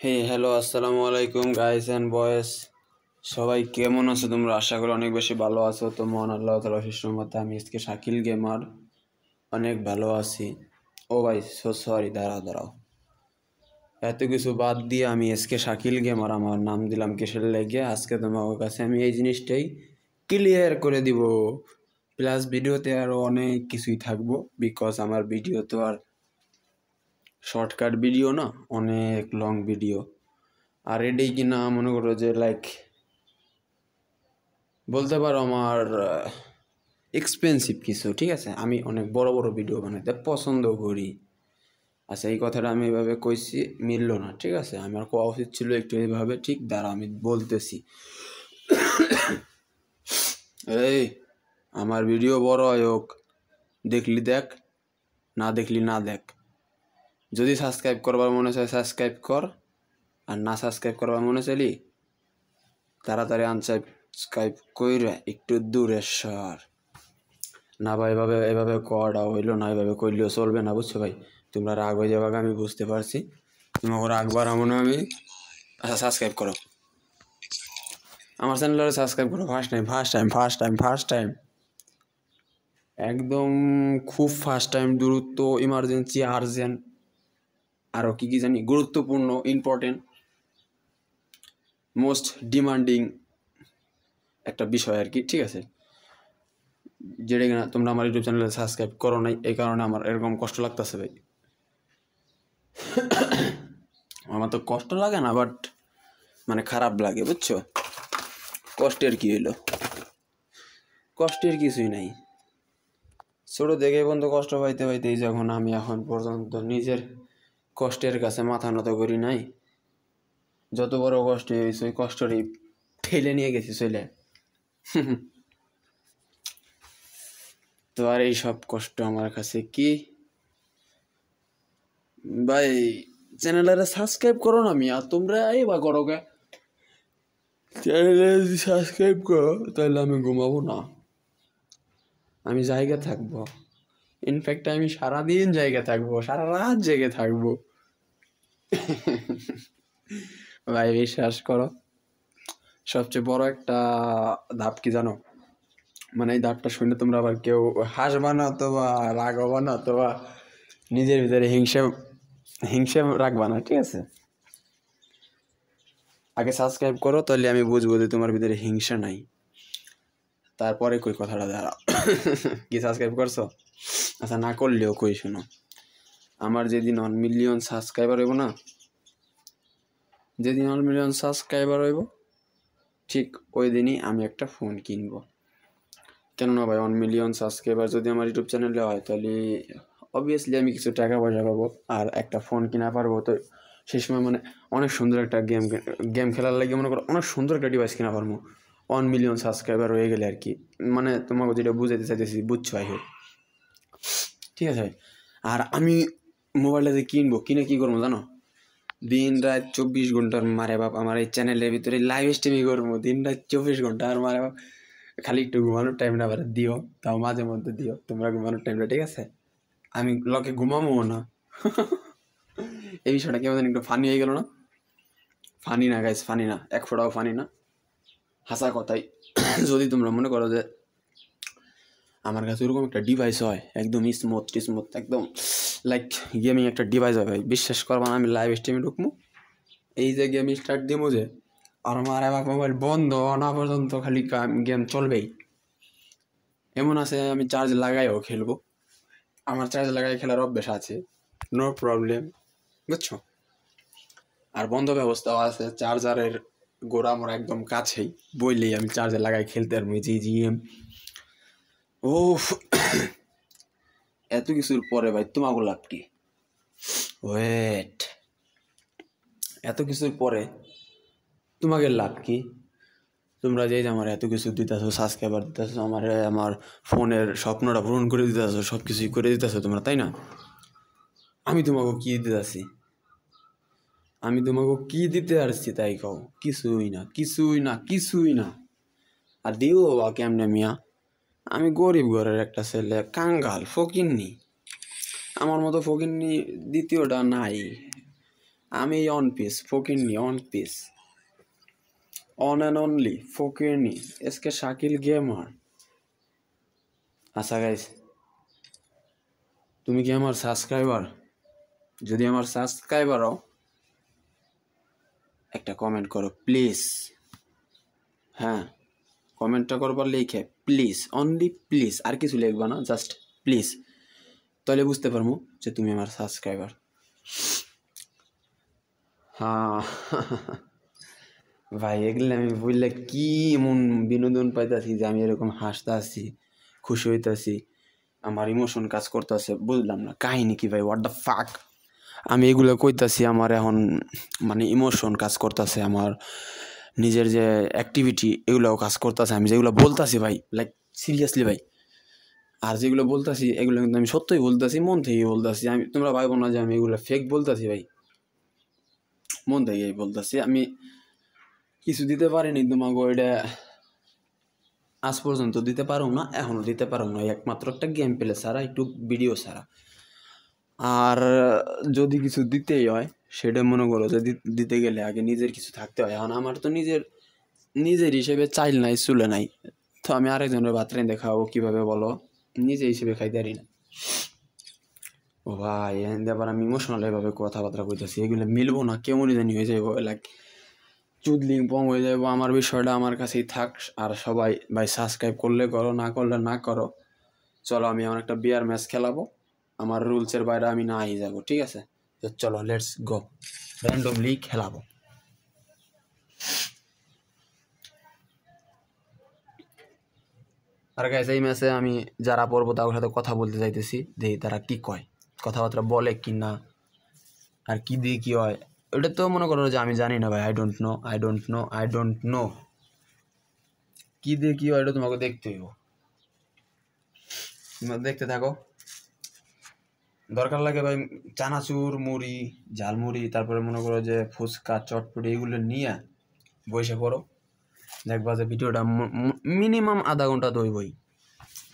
হে hello আসসালামু আলাইকুম guys and বয়েস, সবাই কেমন আছো তোমরা? আশা করি অনেক বেশি ভালো আছো। তো মহান আল্লাহ তাআলা অশেষ মতে আমি আজকে শাকিল গেমার অনেক ভালো আছি। ও ভাই সরি, দাঁড়াও, এত কিছু বাদ দিয়ে আমি এসকে শাকিল গেমার আমার নাম দিলাম কিসের লেগে? আজকে তোমার কাছে আমি এই জিনিসটাই ক্লিয়ার করে দিব। প্লাস ভিডিওতে আরও অনেক কিছুই থাকবো, বিকজ আমার ভিডিও তো আর শর্টকাট ভিডিও না, অনেক লং ভিডিও। আর এটাই কিনা মনে করো যে লাইক বলতে পারো আমার এক্সপেন্সিভ কিছু, ঠিক আছে? আমি অনেক বড় বড় ভিডিও বানাইতে পছন্দ করি। আচ্ছা, এই কথাটা আমি এভাবে কইছি মিললো না, ঠিক আছে? আমার কোয়া উচিত ছিল একটু এইভাবে। ঠিক দাঁড়া, আমি বলতেছি। এই, আমার ভিডিও বড় হোক, দেখলি দেখ, না দেখলি না দেখ। যদি সাবস্ক্রাইব করবার মনে চায় সাবস্ক্রাইব কর, আর না সাবস্ক্রাইব করবার মনে চাইলি তাড়াতাড়ি আনসাবস্ক্রাইব কইরে একটু দূরে সর। না ভাই, এভাবে করা হইলো না, এভাবে করলেও চলবে না, বুঝছো ভাই? তোমরা রাগ হয়ে যাবে, আমি বুঝতে পারছি। তোমাকে রাগ বাড়াবো না আমি। আচ্ছা, সাবস্ক্রাইব করো, আমার চ্যানেলটা সাবস্ক্রাইব করো। ফার্স্ট টাইম একদম খুব ফার্স্ট টাইম, দ্রুত, ইমার্জেন্সি, আর্জেন্ট, আরও কি জানি গুরুত্বপূর্ণ, ইম্পর্টেন্ট, মোস্ট ডিমান্ডিং একটা বিষয় আর কি, ঠিক আছে? যেটা কিনা তোমরা আমার ইউটিউব চ্যানেলে সাবস্ক্রাইব করো নাই, এই কারণে আমার এরকম কষ্ট লাগতেছে ভাই। আমার তো কষ্ট লাগে না, বাট মানে খারাপ লাগে, বুঝছো? কষ্টের কি হইলো? কষ্টের কিছুই নাই। ছোটো দেখে বন্ধু কষ্ট পাইতে পাইতেই যখন আমি এখন পর্যন্ত নিজের কষ্টের কাছে মাথা নত করি নাই। যত বড় কষ্ট হয়েছে ওই কষ্টটাই ঠেলে নিয়ে গেছি চলে। তো আর এই সব কষ্ট আমার কাছে কি ভাই? চ্যানেলটা সাবস্ক্রাইব করো না মিয়া, তোমরা এই বা করো কে? চ্যানেলে যদি সাবস্ক্রাইব করো তাহলে আমি ঘুমাবো না, আমি জায়গা থাকবো। ইনফ্যাক্ট আমি সারাদিন জায়গা থাকবো, সারা রাত জেগে থাকবো। ভাই বিশ্বাস করো, সবচেয়ে বড় একটা ধাপ কি জানো? মানে এই ধাপটা শুনে তোমরা আবার কেউ হাসবা না, অথবা রাগবা না, অথবা নিজের ভিতরে হিংসে রাখবা না, ঠিক আছে? আগে সাবস্ক্রাইব করো, তাহলে আমি বুঝবো যে তোমার ভিতরে হিংসা নাই। তারপরে কই কথাটা দাঁড়াও। কি সাবস্ক্রাইব করছো? আচ্ছা, না করলেও কই শোনো, আমার যেদিন 1 মিলিয়ন সাবস্ক্রাইবার হইব না, যেদিন 1 মিলিয়ন সাবস্ক্রাইবার হইব ঠিক ওই দিনই আমি একটা ফোন কিনবো। কেননা ভাই, 1 মিলিয়ন সাবস্ক্রাইবার যদি আমার ইউটিউব চ্যানেলে হয়, তাহলে অবভিয়াসলি আমি কিছু টাকা পয়সা পাবো আর একটা ফোন কিনা পারবো। তো সেই সময় মানে অনেক সুন্দর একটা গেম খেলার লাগে মনে করো অনেক সুন্দর একটা ডিভাইস কিনা পারবো 1 মিলিয়ন সাবস্ক্রাইবার হয়ে গেলে আর কি। মানে তোমাকে যেটা বুঝাইতে চাইতেছি, বুঝছো? আই হোক, ঠিক আছে ভাই। আর আমি মোবাইলটা যে কিনবো, কিনে কী করবো জানো? দিন রাত 24 ঘন্টার মারে বাপ আমার এই চ্যানেলের ভিতরে লাইভ স্ট্রিমিং করবো, দিন রাত 24 ঘন্টা। আর মারে বাপ খালি একটু ঘুমানোর টাইমটা আবার দিও, তাও মাঝে মধ্যে দিও তোমরা ঘুমানোর টাইমটা, ঠিক আছে? আমি লকে ঘুমাবো না। এই বিষয়টা কেমন জানি একটু ফানি হয়ে গেল না? ফানি না গাইস, ফানি না, এক ফোঁটাও ফানি না, হাসা কথাই। যদি তোমরা মনে করো যে আমার কাছে ওরকম একটা ডিভাইস হয়, একদম স্মুথ একদম লাইক গেমিং একটা ডিভাইস হয়, ভাই বিশ্বাস করবা না, আমি লাইভ স্ট্রিমে ঢুকবো, এই যে গেম স্টার্ট দিব যে, আর আমার এবার মোবাইল বন্ধ না পর্যন্ত খালি গেম চলবেই। এমন আছে আমি চার্জ লাগাইও খেলবো, আমার চার্জ লাগাই খেলার অভ্যেস আছে, নো প্রবলেম, বুঝছো? আর বন্ধ ব্যবস্থাও আছে, চার্জারের গোড়া আমার একদম কাছেই, বইলেই আমি চার্জে লাগাই খেলতে পারবো। জিএম ও, এত কিছুর পরে ভাই তোমাকে লাভ কি? ওয়েট, এত কিছুর পরে তোমাকে লাভ কি? তোমরা যে আমার এত কিছু দিতেছো, সাবস্ক্রাইবার দিতেছো, আমার ফোনের স্বপ্নটা পূরণ করে দিতেছো, সব কিছুই করে দিতেছো তোমরা, তাই না? আমি তোমাকে কি দিতেছি? আমি তোমাকে কি দিতে আসছি তাই কও? কিছুই না। আর দিও বা কেমনে মিয়া? আমি গরিব ঘরের একটা ছেলে, কাঙ্গাল, ফকিন্নি। আমার মতো ফকিন্নি দ্বিতীয়টা নাই। আমি অন পিস ফকিরনি one piece one and only ফকিরনি এসকে শাকিল গেমার। আচ্ছা গাইস, তুমি কি আমার সাবস্ক্রাইবার? যদি আমার সাবস্ক্রাইবার হও একটা কমেন্ট করো প্লিজ। হ্যাঁ, কমেন্টটা করবার লিখে প্লিজ, অনলি প্লিজ, আর কিছু লিখবা না, জাস্ট প্লিজ। তাহলে বুঝতে পারবো যে তুমি আমার সাবস্ক্রাইবার। হ্যাঁ ভাই, এগুলো আমি বললে কি এমন বিনোদন পাইতেছি যে আমি এরকম হাসতে আসি, খুশি হইতেছি, আমার ইমোশন কাজ করতেছে, বুঝলাম না কাহিনী কি ভাই, হোয়াট দ্য ফাক। আমি এগুলো কইতাছি, আমার এখন মানে ইমোশন কাজ করতেছে, আমার নিজের যে অ্যাক্টিভিটি এগুলোও কাজ করতেছে, আমি যেগুলো বলতাছি ভাই, লাইক সিরিয়াসলি ভাই। আর যেগুলো বলতাছি এগুলো কিন্তু আমি সত্যই বলতাছি, মন থেকে বলতাছি। আমি, তোমরা ভাইবো না যে আমি এগুলো ফেক বলতাছি ভাই, মন থেকেই বলতাছি। আমি কিছু দিতে পারিনি তোমাকে, ওইটা আজ পর্যন্ত দিতে পারো না, এখনও দিতে পারো না, একমাত্র একটা গেম প্লে ছাড়া, একটু ভিডিও ছাড়া। আর যদি কিছু দিতেই হয় সেটা মনে করো যে দিতে গেলে আগে নিজের কিছু থাকতে হয়। এখন আমার তো নিজের হিসেবে চাইল নাই, চুলে নাই, তো আমি আরেকজনের ভাত রেঁধে খাওয়াবো কীভাবে বলো? নিজে হিসেবে খাইতে পারি না। ও ভাই, আবার আমি ইমোশনাল এভাবে কথাবার্তা কইতেছি, এগুলো মিলবো না, কেমনই জানি হয়ে যাবো, লাইক চুদলিং পং হয়ে যাবো। আমার বিষয়টা আমার কাছেই থাক। আর সবাই ভাই সাবস্ক্রাইব করলে করো, না করলে না করো। চলো, আমি আমার একটা বিয়ার ম্যাচ খেলাবো, আমার রুলসের বাইরে আমি নাই যাবো, ঠিক আছে? তো চলো, লেটস গো, র্যান্ডমলি খেলাবো। আর গাইস, এই ম্যাচে আমি যারা পড়বো তাদের সাথে কথা বলতে চাইতেছি, দেখি তারা কি কয়, কথাবার্তা বলে কি না, আর কি দিয়ে কি হয়। ওটা তো মনে করো যে আমি জানি না ভাই, আই ডোন্ট নো কি দিয়ে কি হয়, এটা তোমাকে দেখতে হইব। তোমরা দেখতে থাকো। দরকার লাগে ভাই চানাচুর, মুড়ি, ঝালমুড়ি, তারপরে মনে করো যে ফুচকা, চটপটি, এগুলো নিয়ে বসে পড়ো, দেখবা যে ভিডিওটা মিনিমাম আধা ঘন্টা দইবই।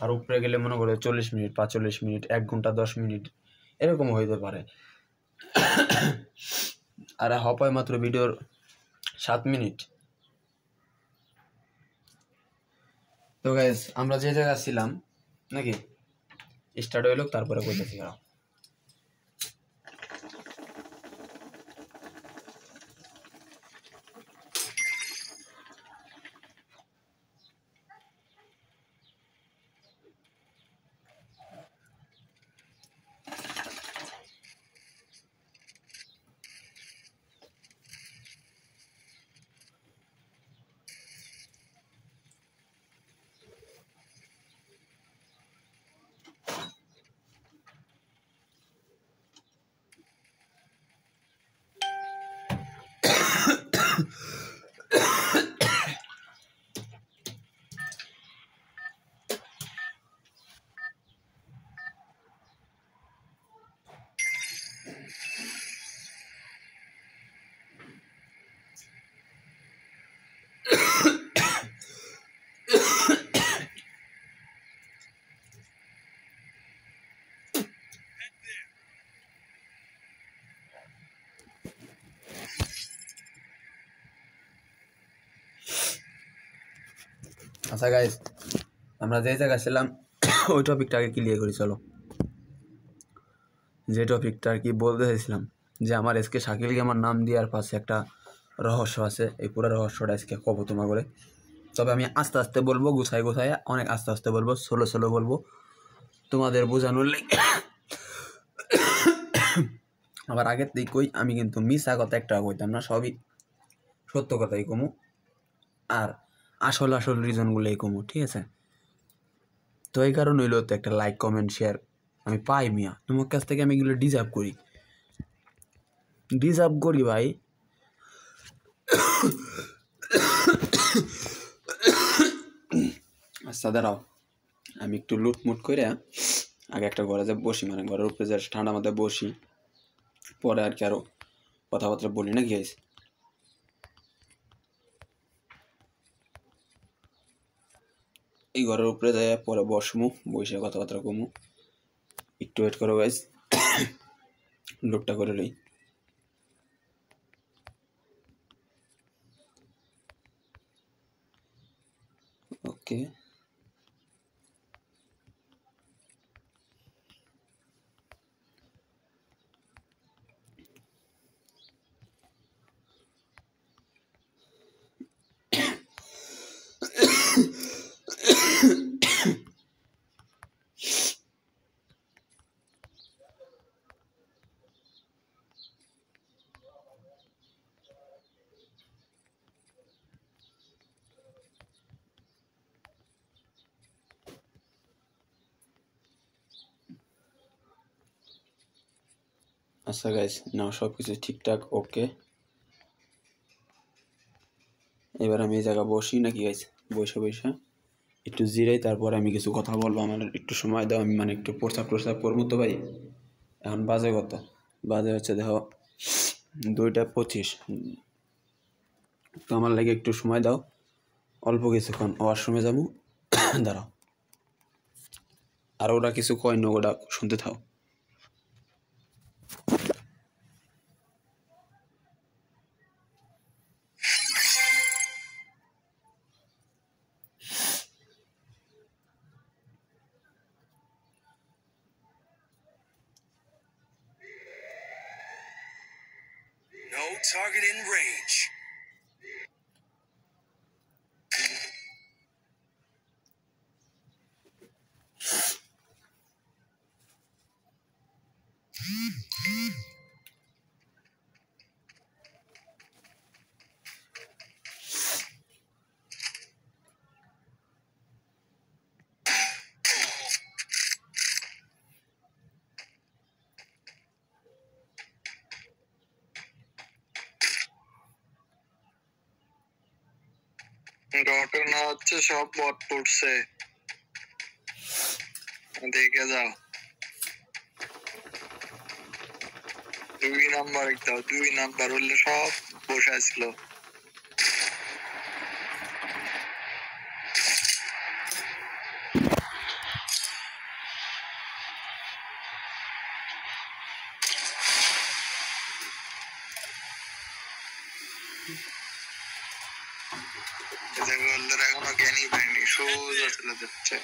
আর উপরে গেলে মনে করো 40 মিনিট, 45 মিনিট, 1 ঘন্টা 10 মিনিট এরকম হইতে পারে। আর হপায় মাত্র ভিডিওর 7 মিনিট। তো গাইস, আমরা যে জায়গায় ছিলাম নাকি, স্টার্ট হইল, তারপরে কইতেছি। আচ্ছা গাইস, আমরা যে জায়গায় ছিলাম ওই টপিকটাকে ক্লিয়ার করি। চলো, যে টপিকটা আর কি বলতে চাইছিলাম, যে আমার এসকে শাকিল গেমার নাম দেওয়ার পাশে একটা রহস্য আছে। এই পুরো রহস্যটা আজকে কব তোমা করে। তবে আমি আস্তে আস্তে বলবো, গুছাই গুছাই, অনেক আস্তে আস্তে বলবো, স্লো বলবো, তোমাদের বোঝানোর লাগে। আবার আগের দিক কই, আমি কিন্তু মিশা কথা একটা কইতাম না, সবই সত্য কথাই কমু, আর আসল রিজনগুলোই কমু, ঠিক আছে? তো এই কারণ হইলো তো একটা লাইক, কমেন্ট, শেয়ার আমি পাই মিয়া, তোমার কাছ থেকে আমি এগুলো ডিজার্ভ করি ভাই। আচ্ছা দাঁড়াও, আমি একটু লুটমুট করে আগে একটা ঘরে যে বসি, মানে ঘরের উপরে যে ঠান্ডা মাথায় বসি, পরে আর কি আরো কথাবার্তা বলি, না কি হয়েছে? এই ঘরের উপরে যাই, পরে বসমু, বসে কথাবার্তা কমু। একটু ওয়েট করো গাইস, লুটটা করে লই। ওকে আচ্ছা গাইস নাও সব কিছু ঠিকঠাক ওকে। এবার আমি এই জায়গা বসি নাকি গাইস, বসে বসে একটু জিরাই, তারপর আমি কিছু কথা বলবো। আমার একটু সময় দাও, আমি মানে একটু প্রস্তাব করবো তো ভাই। এখন বাজে কত, বাজে হচ্ছে দেখো 2টা 25। তো আমার লাগে একটু সময় দাও, অল্প কিছুক্ষণ ওয়াশরুমে যাবো। দাঁড়াও, আর ওরা কিছু কয় না, ওরা শুনতে থাও। No target in range. ঘটনা হচ্ছে সব বট পড়ছে, দেখে যাও। 2 নাম্বার দাও, 2 নাম্বার হলে সব বসে আসছিল। এখনো জ্ঞানই পায়নি, সোজা চলে যাচ্ছে।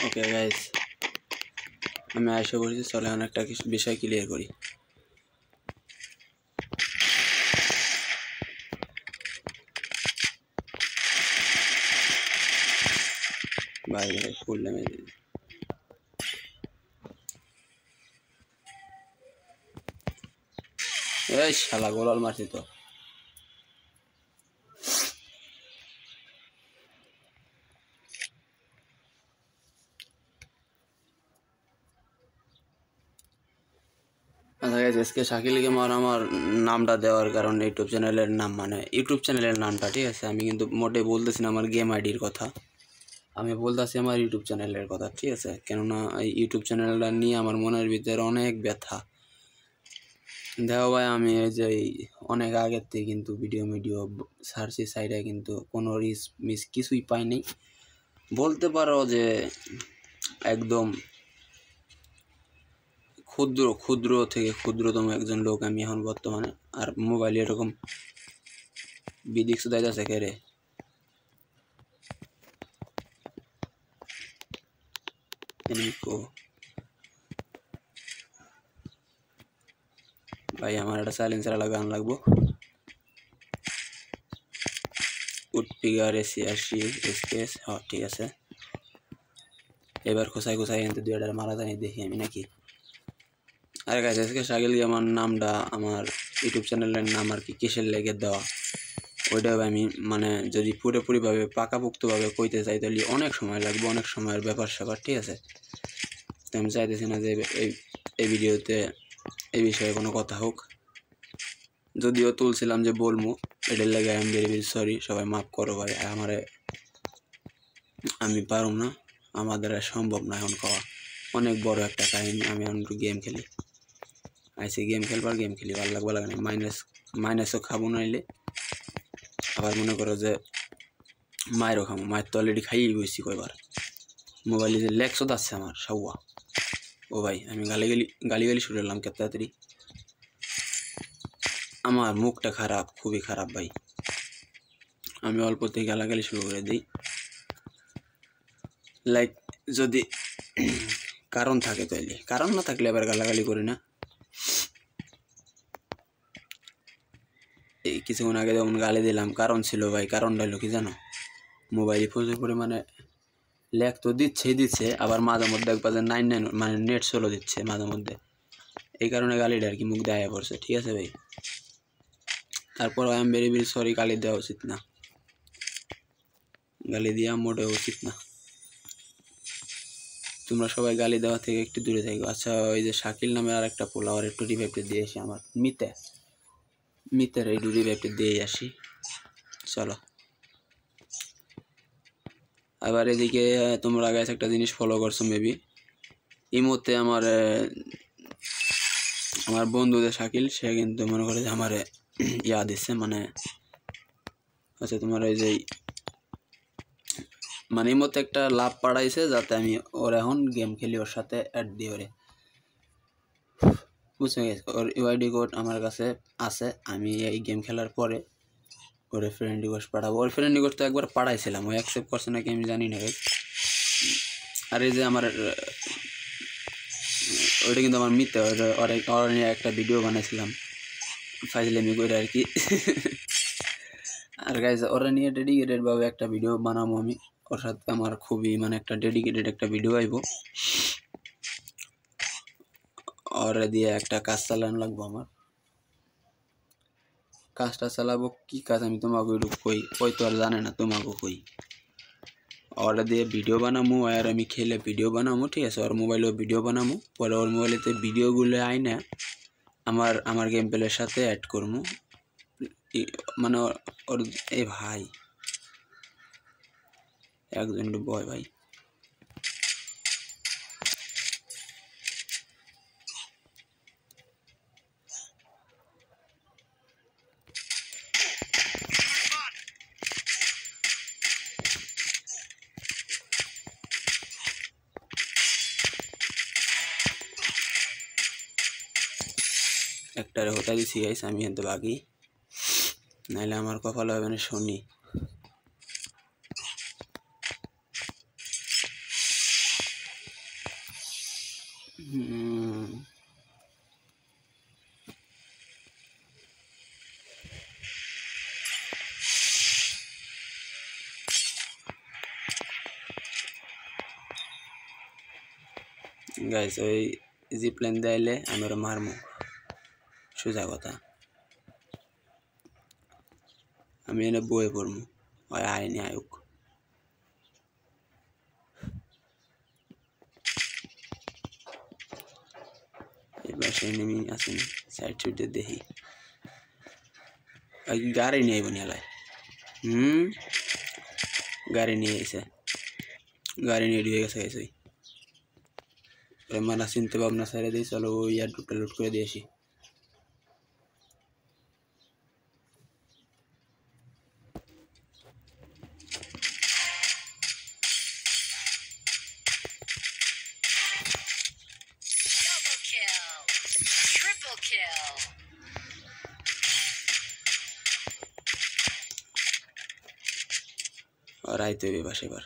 ওকে গাইস, আমি আশা করছি চলে এখন একটা কিছু বিষয় ক্লিয়ার করি। ভাই ভাই ফুল ড্যামেজ, এই শালা গোলাল মারছি তো। আচ্ছা গাইস, আজকে শাকিল গেমার আমার নামটা দেওয়ার কারণ ইউটিউব চ্যানেলের নাম, মানে ইউটিউব চ্যানেলের নামটা, ঠিক আছে? আমি কিন্তু মোটে বলতেছি না আমার গেম আইডির কথা, আমি বলতেছি আমার ইউটিউব চ্যানেলের কথা, ঠিক আছে? কেননা এই ইউটিউব চ্যানেলটা নিয়ে আমার মনের ভিতরে অনেক ব্যথা। দেখো ভাই, আমি এই যে অনেক আগের থেকে কিন্তু ভিডিও সার্চি সাইডে কিন্তু কোনো মিস কিছুই পাইনি, বলতে পারো যে একদম ক্ষুদ্র থেকে ক্ষুদ্রতম একজন লোক আমি এখন বর্তমানে। আর মোবাইলে এরকম বিদিক সুদাই আছে কে রে? ভাই আমার একটা সাইলেন্সার গান লাগবো। উডপিগার AC80 SKS, হ্যাঁ ঠিক আছে। এবার খোসাই কিন্তু 2টা মারা জানি দেখি আমি নাকি। আরে গাইস, আজকে শাকিল আমার নামটা আমার ইউটিউব চ্যানেলের নাম আর কি কিসের লেগে দেওয়া, ওইটা আমি মানে যদি পুরোপুরিভাবে পাকাপোক্তভাবে কইতে চাই তাহলে অনেক সময় লাগবে, অনেক সময়ের ব্যাপার স্যাপার, ঠিক আছে। তো আমি চাইতেছি না যে এই ভিডিওতে এই বিষয়ে কোনো কথা হোক। যদিও তুলছিলাম যে বলবো, এটার লাগে I am very very sorry, সবাই মাফ করো ভাই। আমি পারুম না, আমাদের আর সম্ভব না এখন খাওয়া, অনেক বড় একটা কাহিনী। আমি এখন একটু গেম খেলি, আইসি গেম খেলবার, গেম খেলি, ভালো লাগবে লাগে না। মাইনাসও খাবো নাইলে, আবার মনে করো যে মায়েরও খাবো, মায়ের তো অলরেডি খাইয়েই বসছি কয়বার। মোবাইলে যে লেক্সও যাচ্ছে আমার সাউয়া। ও ভাই আমি গালি শুরু করলাম কে তাড়াতাড়ি। আমার মুখটা খারাপ, খুবই খারাপ ভাই। আমি অল্পতেই গালাগালি শুরু করে দিই। লাইক যদি কারণ থাকে তাইলে, কারণ না থাকলে আবার গালাগালি করি না। এই কিছুক্ষণ আগে যেমন গালি দিলাম, কারণ ছিল ভাই। কারণটা হলো কি জানো, মোবাইলে প্রচুর পরিমাণে ল্যাগ তো দিচ্ছে, আবার মাঝে মধ্যে একবার 99 মানে নেট স্লো দিচ্ছে মাঝে মধ্যে। এই কারণে গালিটা আর কি মুখ দেয়া পড়ছে, ঠিক আছে ভাই। তারপর I am very very sorry, গালি দেওয়া উচিত না, গালি দেওয়া মোটেও উচিত না। তোমরা সবাই গালি দেওয়া থেকে একটু দূরে থাকো। আচ্ছা, ওই যে শাকিল নামের আর একটা পোলা, আর একটু রিভাইভটা দিয়ে আসি। আমার মিতের একটু রিভাইভটা দিয়ে আসি, চলো। আবার এদিকে তোমরা গাইস একটা জিনিস ফলো করছো মেবি, ইমোতে আমার বন্ধু যে শাকিল, সে কিন্তু মনে করে যে আমার ইয়া দিচ্ছে, মানে আচ্ছা তোমার ওই যে মানে ইমোতে একটা লাভ পাঠাইছে যাতে আমি ওর এখন গেম খেলি, ওর সাথে অ্যাড দিই ওরে, বুঝতে গেছে। ওর ইউআইডি কোড আমার কাছে আছে, আমি এই গেম খেলার পরে ওরে ফ্রেন্ড রিকোয়েস্ট পাঠাবো। ওর ফ্রেন্ড রিকোয়েস্ট তো একবার পাঠাইছিলাম, ও অ্যাকসেপ্ট করছে নাকি আমি জানি না ভাই। আর এই যে আমার ওইটা কিন্তু আমার মিথ্যে, ওর নিয়ে একটা ভিডিও বানাইছিলাম ফাইজলামি করে আর কি। আর গাইজ ওরা নিয়ে ডেডিকেটেডভাবে একটা ভিডিও বানাবো আমি, ওর সাথে আমার খুবই মানে একটা ডেডিকেটেড একটা ভিডিও আইব। ওরা দিয়ে একটা কাজ চালানো লাগবো আমার, কাজটা চালাবো। কি কাজ আমি তোমাকে একটু কই তো আর জানে না, তোমাকে কই। ওরা দিয়ে ভিডিও বানাবো, আর আমি খেলে ভিডিও বানাবো, ঠিক আছে। ওর মোবাইলেও ভিডিও বানাবো, পরে ওর মোবাইলেতে ভিডিওগুলো আইনা আমার গেম প্লের সাথে অ্যাড করবো। মানে ওর এই ভাই একজন বয় ভাই, একটারে হতা দিছি গাইস আমি, এতে বাকি নাইলে আমার কপাল হবে না শনি। গাইস ওই জিপ্লেন দেয়াইলে আমি ওরা মারমু, সোজা কথা। আমি এনে বয়ে পড়মু, ওই আইনি আয়ুক। এবার সে নেমে আসেন সাইড সুইডে দেখি গাড়ি নিয়ে আইব নিয়ালায়। গাড়ি নিয়ে এসে গাড়ি নিয়ে ঢুকে গেছে গেছে। মানা চিনতে ভাবনা ছেড়ে দিই, চলো ওই আর দুটো লুট করে দিয়ে আসি। আর আইতে হবে বাস এবার,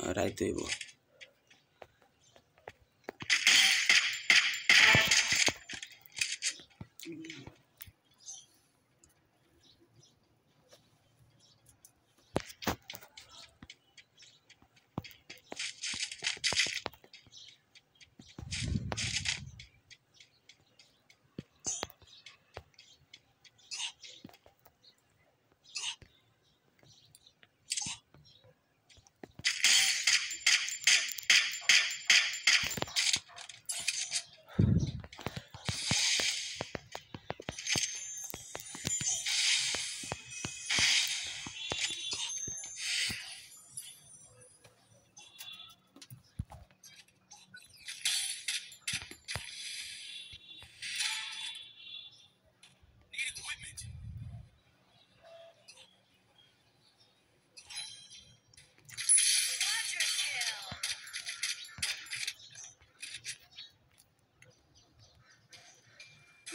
আর আইতে হইব।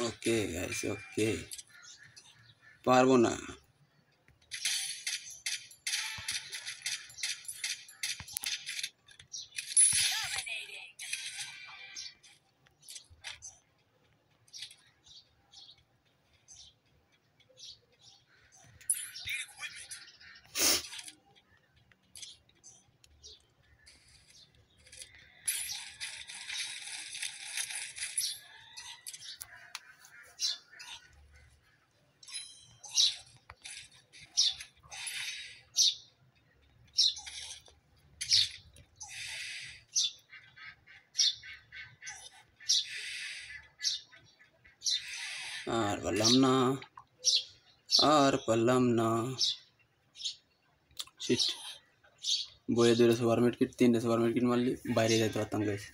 ওকে গাইস, ওকে, পারবো না। আর পারলাম না, আর পারলাম না। শিট, বইয়ে 2 সুপার মিডকিট, 3 সুপার মিডকিট মারলি বাইরে যাইতে পারতাম গাইস।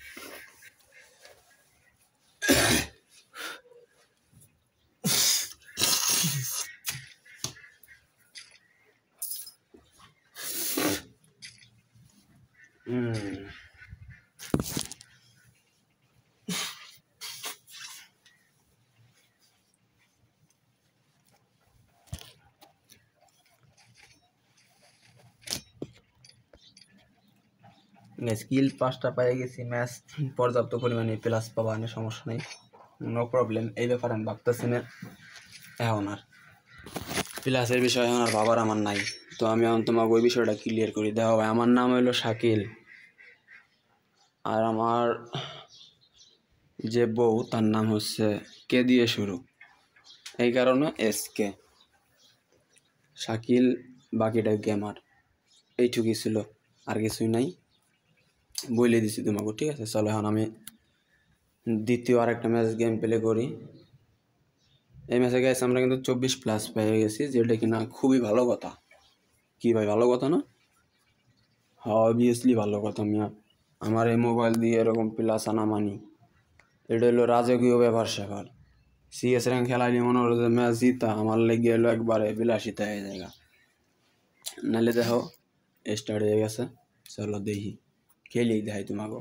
স্কিল 5টা পেয়ে গেছি, ম্যাচ পর্যাপ্ত পরিমাণে প্লাস পাবা, সমস্যা নেই, নো প্রবলেম। এই ব্যাপারে আমি ভাবতেছি না এখন আর প্লাসের বিষয় এখন আর ভাবার আমার নাই। তো আমি এখন তোমাকে ওই বিষয়টা ক্লিয়ার করি। দেখো ভাই, আমার নাম হলো শাকিল, আর আমার যে বউ তার নাম হচ্ছে কে দিয়ে শুরু, এই কারণে SK শাকিল, বাকিটা গেমার, এইটুকুই ছিল, আর কিছুই নাই, বলে দিছি তোমাকে, ঠিক আছে? চলো এখন আমি দ্বিতীয় আরেকটা ম্যাচ গেম প্লে করি। এই ম্যাচে গেছে আমরা কিন্তু 24+ পেয়ে গেছি, যেটা কিনা খুবই ভালো কথা। কি ভাই, ভালো কথা না? হ্যাঁ, অবভিয়াসলি ভালো কথা। আমি আমার এই মোবাইল দিয়ে এরকম প্লাস আনা মানি, এটা হলো রাজকীয় ব্যাপার স্যাপার। CS র্যাঙ্ক খেলাইলে মনে হলো যে ম্যাচ জিতা আমার লেগে এলো একবারে বিলাসিতা হয়ে জায়গা। নাহলে দেখো স্টার্ট হয়ে গেছে, চলো দেখি, খেলেই দেখাই তোমাকে,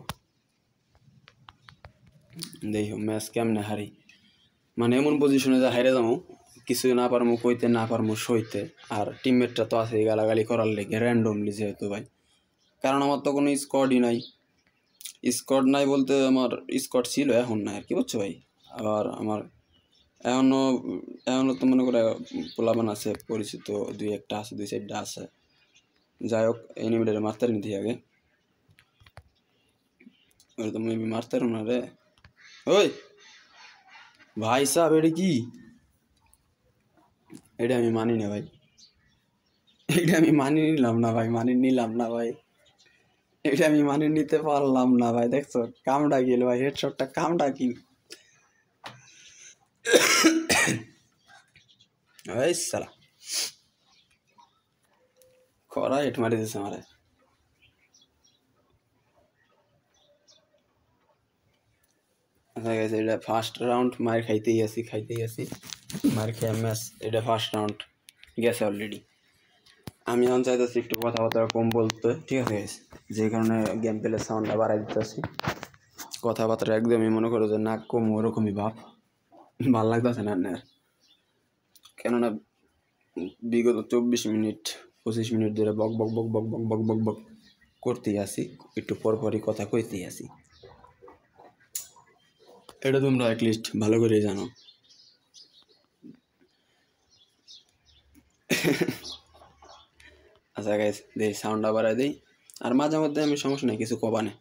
দেখো ম্যাচ কেমনে হারি। মানে এমন পজিশনে যা হারে যাবো, কিছু না পারমু কইতে, না পারমু সইতে, আর টিমমেটটা তো আছে গালাগালি করার লেগে র্যান্ডমলি, যেহেতু ভাই, কারণ আমার তো কোনো স্কোয়াডই নাই। স্কোয়াড নাই বলতে আমার স্কোয়াড ছিল, এখন নাই আর কি, বুঝছো ভাই? আবার আমার এখনও এখনও তো মনে করে পোলাপান আছে পরিচিত, 2-1টা আছে, 2-4টা আছে। যাই হোক, এনিমিটারে মারতে নিতে আগে, ওরা তো মেবি মারতে না রে। ওই ভাই সাহেব, এটা কি? এটা আমি মানি না ভাই, এটা আমি মানি নিলাম না ভাই, মানি নিলাম না ভাই, এটা আমি মানি নিতে পারলাম না ভাই। দেখছো কামটা গেল ভাই, হেডশটটা কামটা কি ভাই, সালা করা হেট মারি দিছে আমারে। আচ্ছা গেছে, এটা ফার্স্ট রাউন্ড মার খাইতেই আছি, মার খেয়ে ম্যাচ, এটা ফার্স্ট রাউন্ড গেছে অলরেডি। আমি এখন চাইতেছি একটু কথাবার্তা কম বলতে, ঠিক আছে guys? যে কারণে গেম প্লে সাউন্ডটা বাড়াই দিতেছি, কথাবার্তা একদমই মনে করো যে নাক কম, ওরকমই ভাব, ভাল লাগতেছে না আর। কেননা বিগত 24 মিনিট 25 মিনিট ধরে বক বক বক বক বক বক বক বক করতেই আসি, একটু পরপরই কথা কইতেই আসি, এটা তোমরা অ্যাটলিস্ট ভালো করেই জানো। আচ্ছা গাইস, দেই সাউন্ডটা বাড়াই দেই, আর মাঝে মধ্যে আমি সমস্যা নেই কিছু কবানে।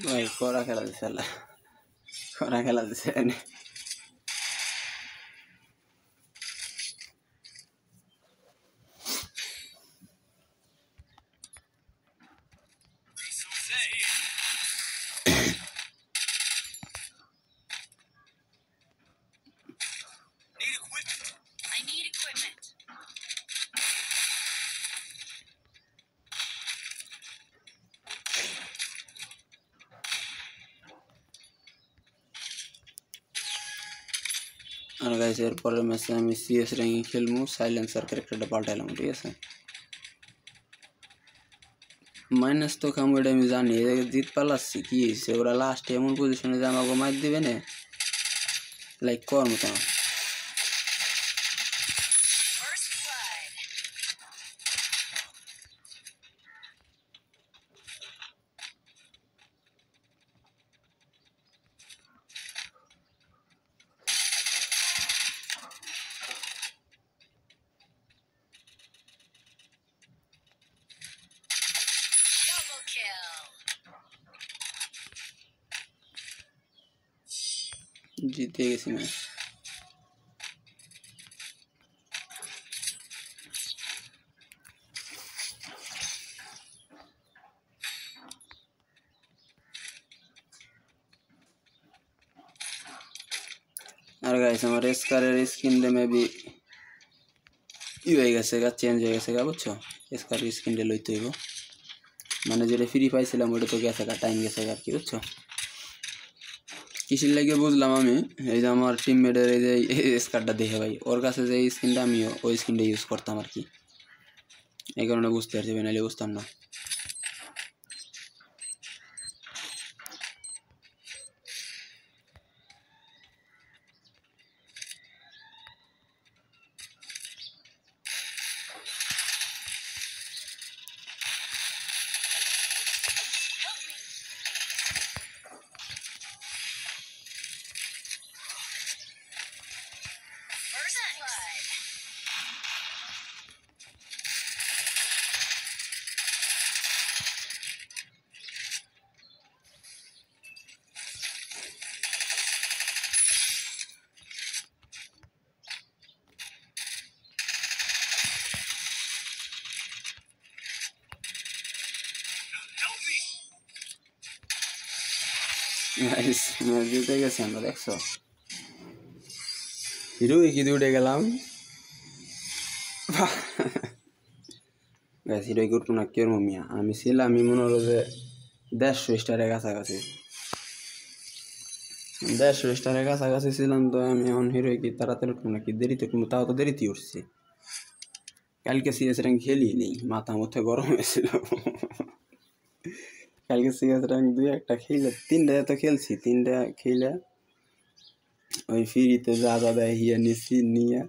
ভাই করা খেলা দিছে আল্লাহ, করা খেলা দিছে এনে। আর গাইস এরপরের ম্যাচে আমি সিএস র্যাঙ্কিং খেলবো, সাইলেন্সার ক্যারেক্টারটা পাল্টাইলাম, ঠিক আছে। মাইনাস তো খামো এটা আমি জানি, জিত পালাচ্ছি কি হয়েছে, ওরা লাস্টে এমন পজিশনে যে আমাকে মার দিবে না, লাইক কর মতো। জিতে গেছি ম্যাচ। আর গাইস আমার স্কারের স্কিনটা মেবি হয়ে গেছে গা, চেঞ্জ হয়ে গেছে গা, বুঝছো। স্কারের স্কিনটা লইতে হইব, মানে যেটা ফ্রি পাইছিলাম ওটা তো গেছে গা, টাইম গেছে গা আর কি, বুঝছো। কিসের লাগে বুঝলাম আমি, এই যে আমার টিমমেটের এই যে স্কারটা দেখে ভাই, ওর কাছে যে স্কিনটা আমিও ওই স্কিনটা ইউজ করতাম আর কি, এই কারণে বুঝতে পারছি, নাহলে বুঝতাম না। ম্যাচ জিতে গেছি আমরা, দেখছো। হিরো কি উঠে গেলাম হিরো উঠবো না কেউ মিয়া, আমি ছিলাম, আমি মনে হলো যে 150 স্টারের কাছাকাছি, 150 স্টারের কাছাকাছি ছিলাম, তো আমি এখন হিরো কি তাড়াতাড়ি উঠবো নাকি দেরিতে উঠবো, তাও তো দেরিতে উঠছি। কালকে সিএস র্যাঙ্ক খেলি নেই, মাথা মধ্যে গরম হয়েছিল। কালকে সিএস র্যাঙ্ক 2-1টা খেলে, 3টা তো খেলছি, 3টা খেলে ওই ফ্রিতে যা যা দেয় হিয়া নিচ্ছি, নিয়ে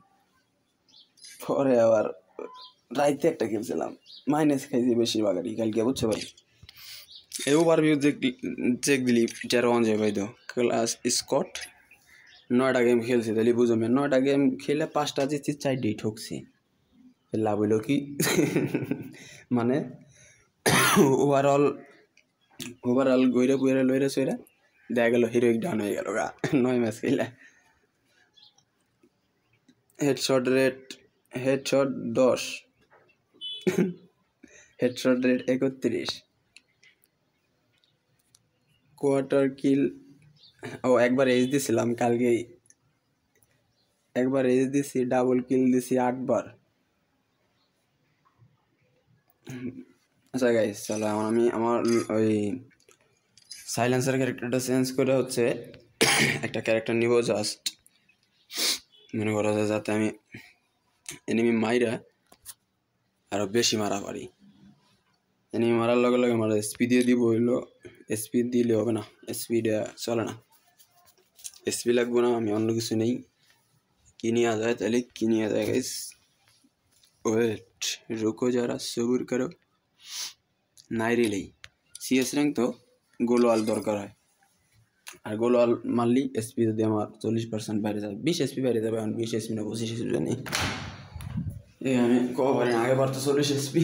পরে আবার রাইতে একটা খেলছিলাম, মাইনাস খাইছি বেশিরভাগ আর কি কালকে, বুঝছো ভাই। এই ওভারভিউ চেক দিলি যারা অন যায় ভাই, তো ক্লাস স্কট 9টা গেম খেলছি, তাহলে বুঝো, 9টা গেম খেলে 5টা জিতছি, 4টাই ঠকছি। লাভ হইল কি, মানে ওভারঅল গইরে পুইরে লইরে সইরা দেখা গেল হিরোইক ডাউন হয়ে গেল গা 9 ম্যাচ খেলে। Headshot rate 10, headshot rate 31, quarter kill একবার এজ দিছিলাম কালকেই, একবার এজ দিছি, ডাবল কিল দিছি 8 বার। আচ্ছা গাইস, চলো আমি আমার ওই সাইলেন্সার ক্যারেক্টারটা চেঞ্জ করে হচ্ছে একটা ক্যারেক্টার নিব, জাস্ট মনে করা যায় যাতে আমি এনিমি মাইরা আরো বেশি মারা পারি। এনিমি মারার লগে লগে আমার এসপি দিয়ে দিব, হইলো এসপি দিলে হবে না, এসপিটা চলে না, এসপি লাগবে না, আমি অন্য কিছু নেই। কি নিয়ে যায় তাহলে, কি নিয়ে যায় গাইস, ওয়েট রুকো যারা, সবুর করো। নাই রিলেই সিএস র্যাঙ্ক তো গোলওয়াল দরকার হয়, আর গোলওয়াল মারলি এসপি যদি আমার 40% বাইরে যাবে, 20 এসপি বাইরে যাবে, এখন 20 এসপি না 25 এসপি জানি। এই আমি কব পারি না, আগে পারতো 40 এসপি।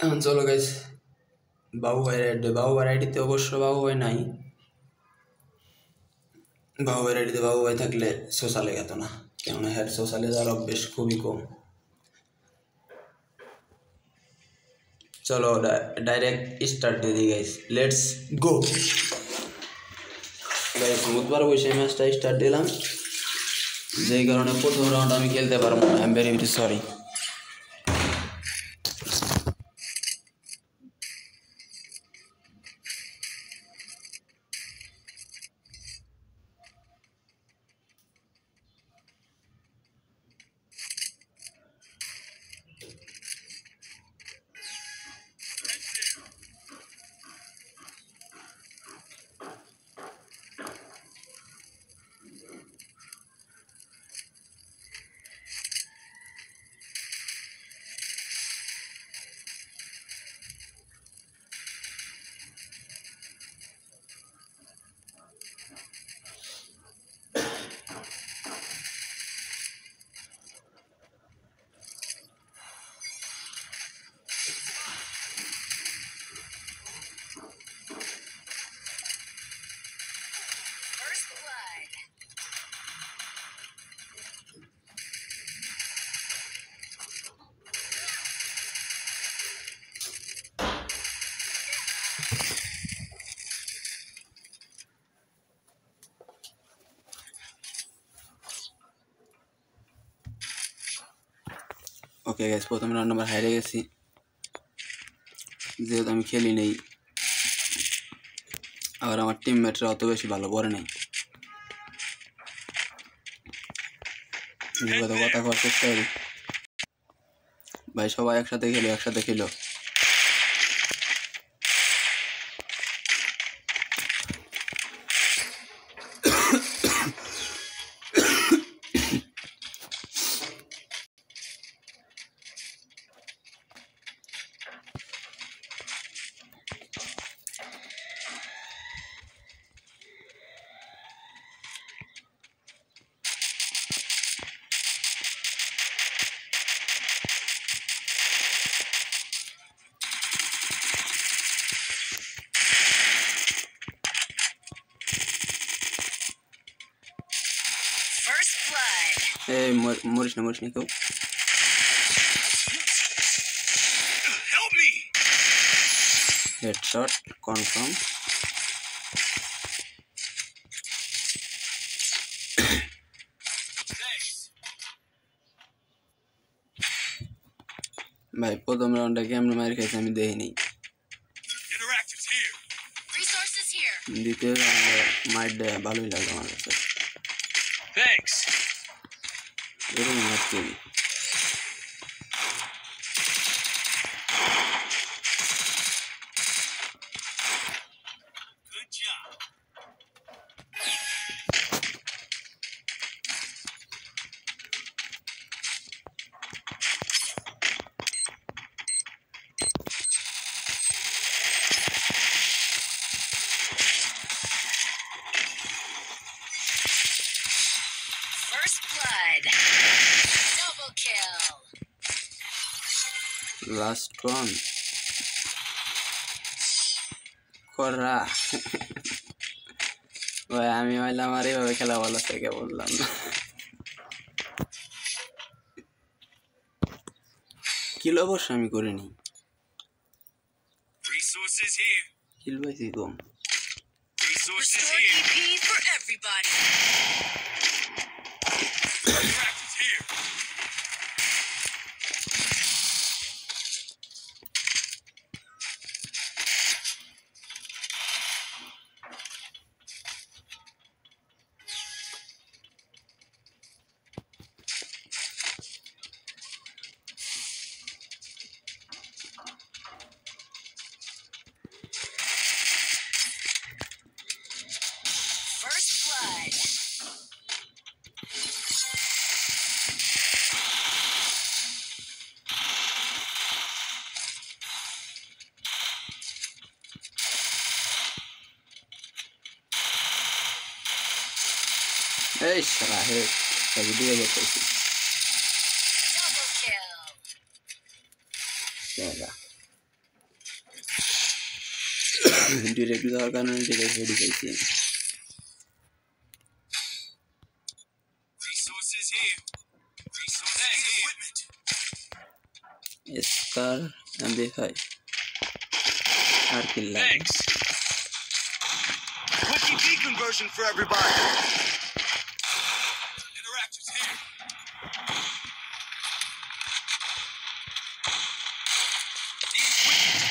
এখন চলো গাইস বাবু ভাই রাইড দে, বাবু ভাই রাইডিতে অবশ্য বাবু ভাই নাই, বাবু ভাই রাইডিতে বাবু ভাই থাকলে সোশ্যালে গেত না, কেননা হ্যাঁ সোশ্যালে যাওয়ার অভ্যেস খুবই কম। চলো ডাইরেক্ট স্টার্ট দিয়ে দিই গাইস, লেটস গো গাইস। বুধবার বসে ম্যাচটা স্টার্ট দিলাম, যেই কারণে প্রথম রাউন্ড আমি খেলতে পারবো না, I am very very sorry. Okay guys, প্রথম রাউন্ড নাম্বার হারিয়ে গেছি, যেহেতু আমি খেলি নেই, আবার আমার টিমমেটরা অত বেশি ভালো পড়ে নাই, কথা করার চেষ্টা করি ভাই, সবাই একসাথে খেলো, একসাথে খেলো। এই মরিস না কেউ। Headshot confirm. ভাই প্রথম রাউন্ডে কেমন মার খেয়েছে আমি দেখিনি, দ্বিতীয় রাউন্ডে মার দেয় ভালোই লাগে আমার কাছে, এরকম মারছি। লাস্ট ওয়ান করা ভাই, আমি হইলাম আর এইভাবে খেলা ভালো থেকে বললাম না। কিল অবশ্য আমি করে নিই Resources here. কিল পাইছি কম Resources here. EP for everybody. Practice here. First blood. এই শালা হে সব দিয়ে যাইতেছি Double kill. শালা ডিরেক্ট যাওয়ার কারণে ডিরেক্ট হেডি পাইছি Resources here. Resources here. Equipment. স্কার এমবি5 আর কিল লাগে Thanks. Quick EP conversion for everybody. Interactors here. The equipment.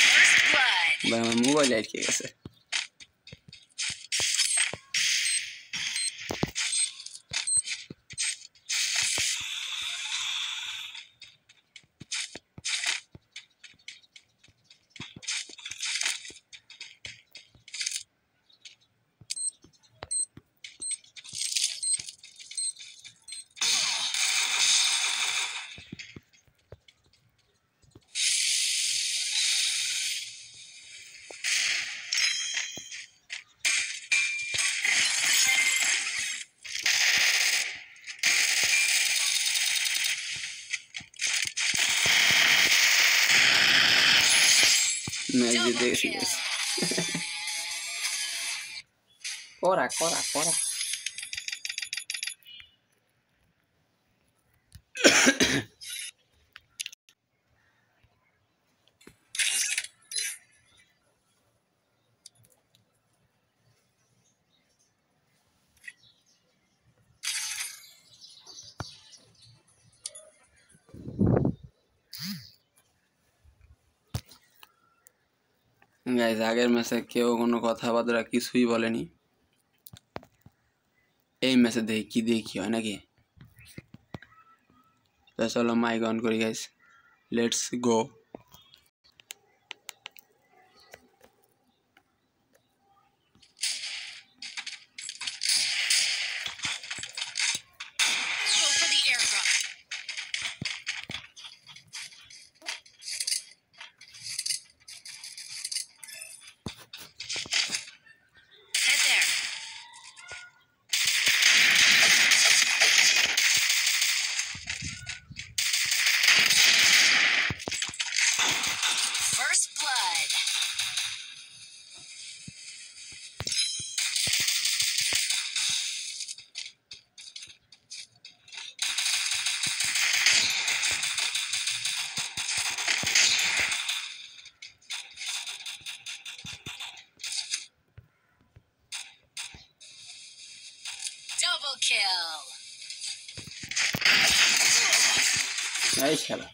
First blood. ভাই আমার মোবাইল আটকে গেছে ম্যাচ জিতে গেছি guys। করা করা করা গাইজ আগের ম্যাচে কেউ কোনো কথাবার্তা কিছুই বলেনি এই ম্যাচে দেখি কি হয় নাকি তো চলো মাইক অন করি guys let's go Go for the airdrop. Head there. First blood. Double kill. এই খেলা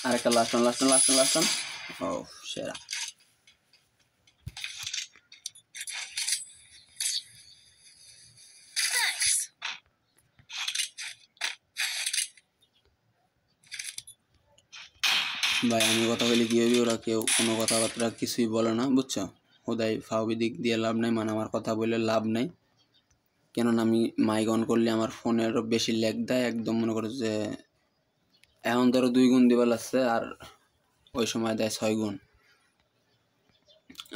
আরেকটা লাস্ট ওয়ান ও সেরা Thanks. ভাই আমি কথা বলি কি হবে ওরা কেউ কোনো কথাবার্তা কিছুই বলে না বুঝছো ওদাই ফাউবি দিক দিয়ে লাভ নাই মানে আমার কথা বলে লাভ নাই কেননা আমি মাইক অন করলে আমার ফোনেরও বেশি ল্যাগ দেয়, একদম মনে করো যে এখন ধরো 2 গুণ দিবা লাগছে আর ওই সময় দেয় 6 গুণ।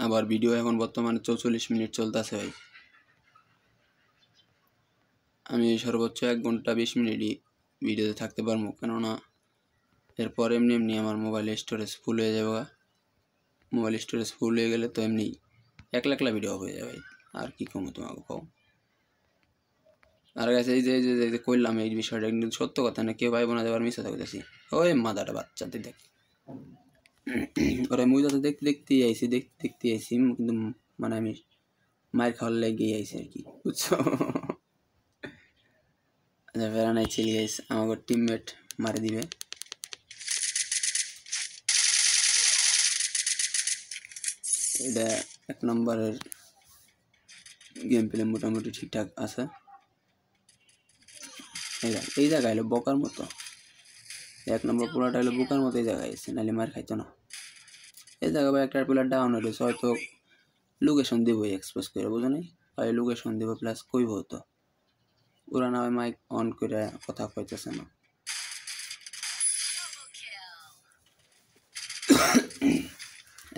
আবার ভিডিও এখন বর্তমানে 44 মিনিট চলতেছে ভাই, আমি সর্বোচ্চ 1 ঘন্টা 20 মিনিটই ভিডিওতে থাকতে পারবো, কেননা এরপর এমনি এমনি আমার মোবাইল স্টোরেজ ফুল হয়ে যাবে। মোবাইল স্টোরেজ ফুল হয়ে গেলে তো এমনি একলা একলা ভিডিও হয়ে যাবে ভাই, আর কি কমো তোমাকে কও। আর কাছে এই যে যে যে কইলাম এই বিষয়টা কিন্তু সত্য কথা না, কেউ ভাই বোনা যাবার মিশে থাকতেছি। ওই মাদাটা বাচ্চাতে দেখ ওরা মুই তো দেখতেই আইছি কিন্তু মানে আমি মায়ের খাওয়ার লেগে আইছি আর কি, বুঝছো। আচ্ছা ফেরা নাই চিলি গাইস, আমাকে টিমমেট মারি দিবে। এটা 1 নম্বরের গেম প্লে মোটামুটি ঠিকঠাক আছে। এই জায়গায় এলো বোকার মতো, 1 নম্বর পোলাটা হলো বোকার মতো এই জায়গায় এসে, নাহলে মার খাইতো না। এই জায়গায় ভাই একটা প্লেয়ার ডাউন হলে হয়তো লোকেশন দিব এক্সপোজ করে, বুঝো নাই হয় লোকেশন দিব প্লাস কইব তো, ওরা না হয় মাইক অন করে কথা কইতেছে না। Double kill.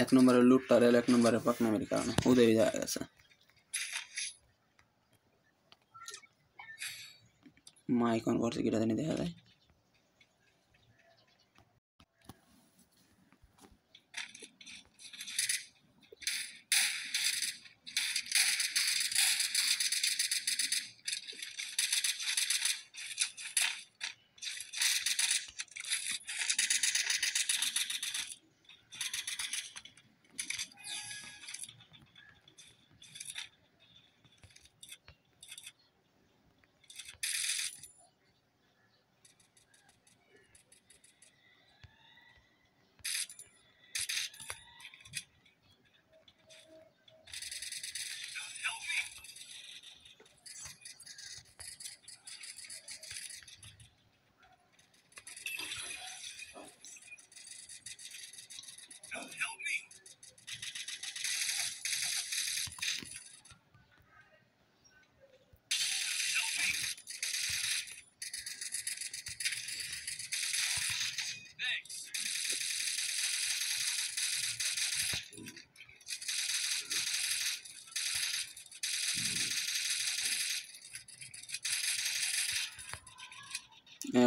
1 নম্বরের লুটটা রেল 1 নম্বরের পাকনামের কারণে উদয় জায়গা গেছে। মাইক অন করছে কিটা জানি দেখা যায়।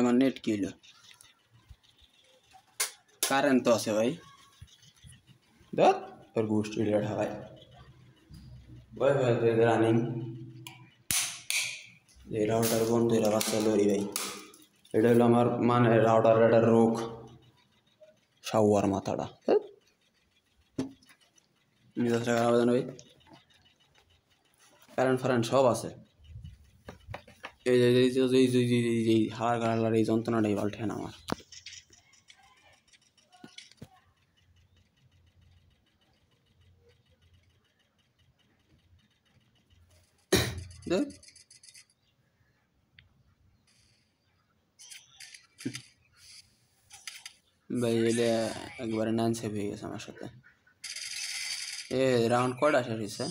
আমার নেট কি হলো, কারেন্ট তো আছে ভাই, দেখ তোর গোষ্ঠী ঢাকায় ভাই ভাই রানিং এই রাউটার বন্ধ এরা বাচ্চা লরি ভাই। এটা হলো আমার মানে রাউটার একটা রোগ, শাওয়ার মাথাটা মেজাজ টাকা আবেদন ভাই, কারেন্ট ফারেন্ট সব আছে। এই যে হাওয়ার গালার এই যন্ত্রণাটাই পাল্টে না আমার। দেখ ভাই এটা একবারে নান সেভ হয়ে গেছে আমার সাথে। এ রাউন্ড কয়টা শেষ হয়েছে?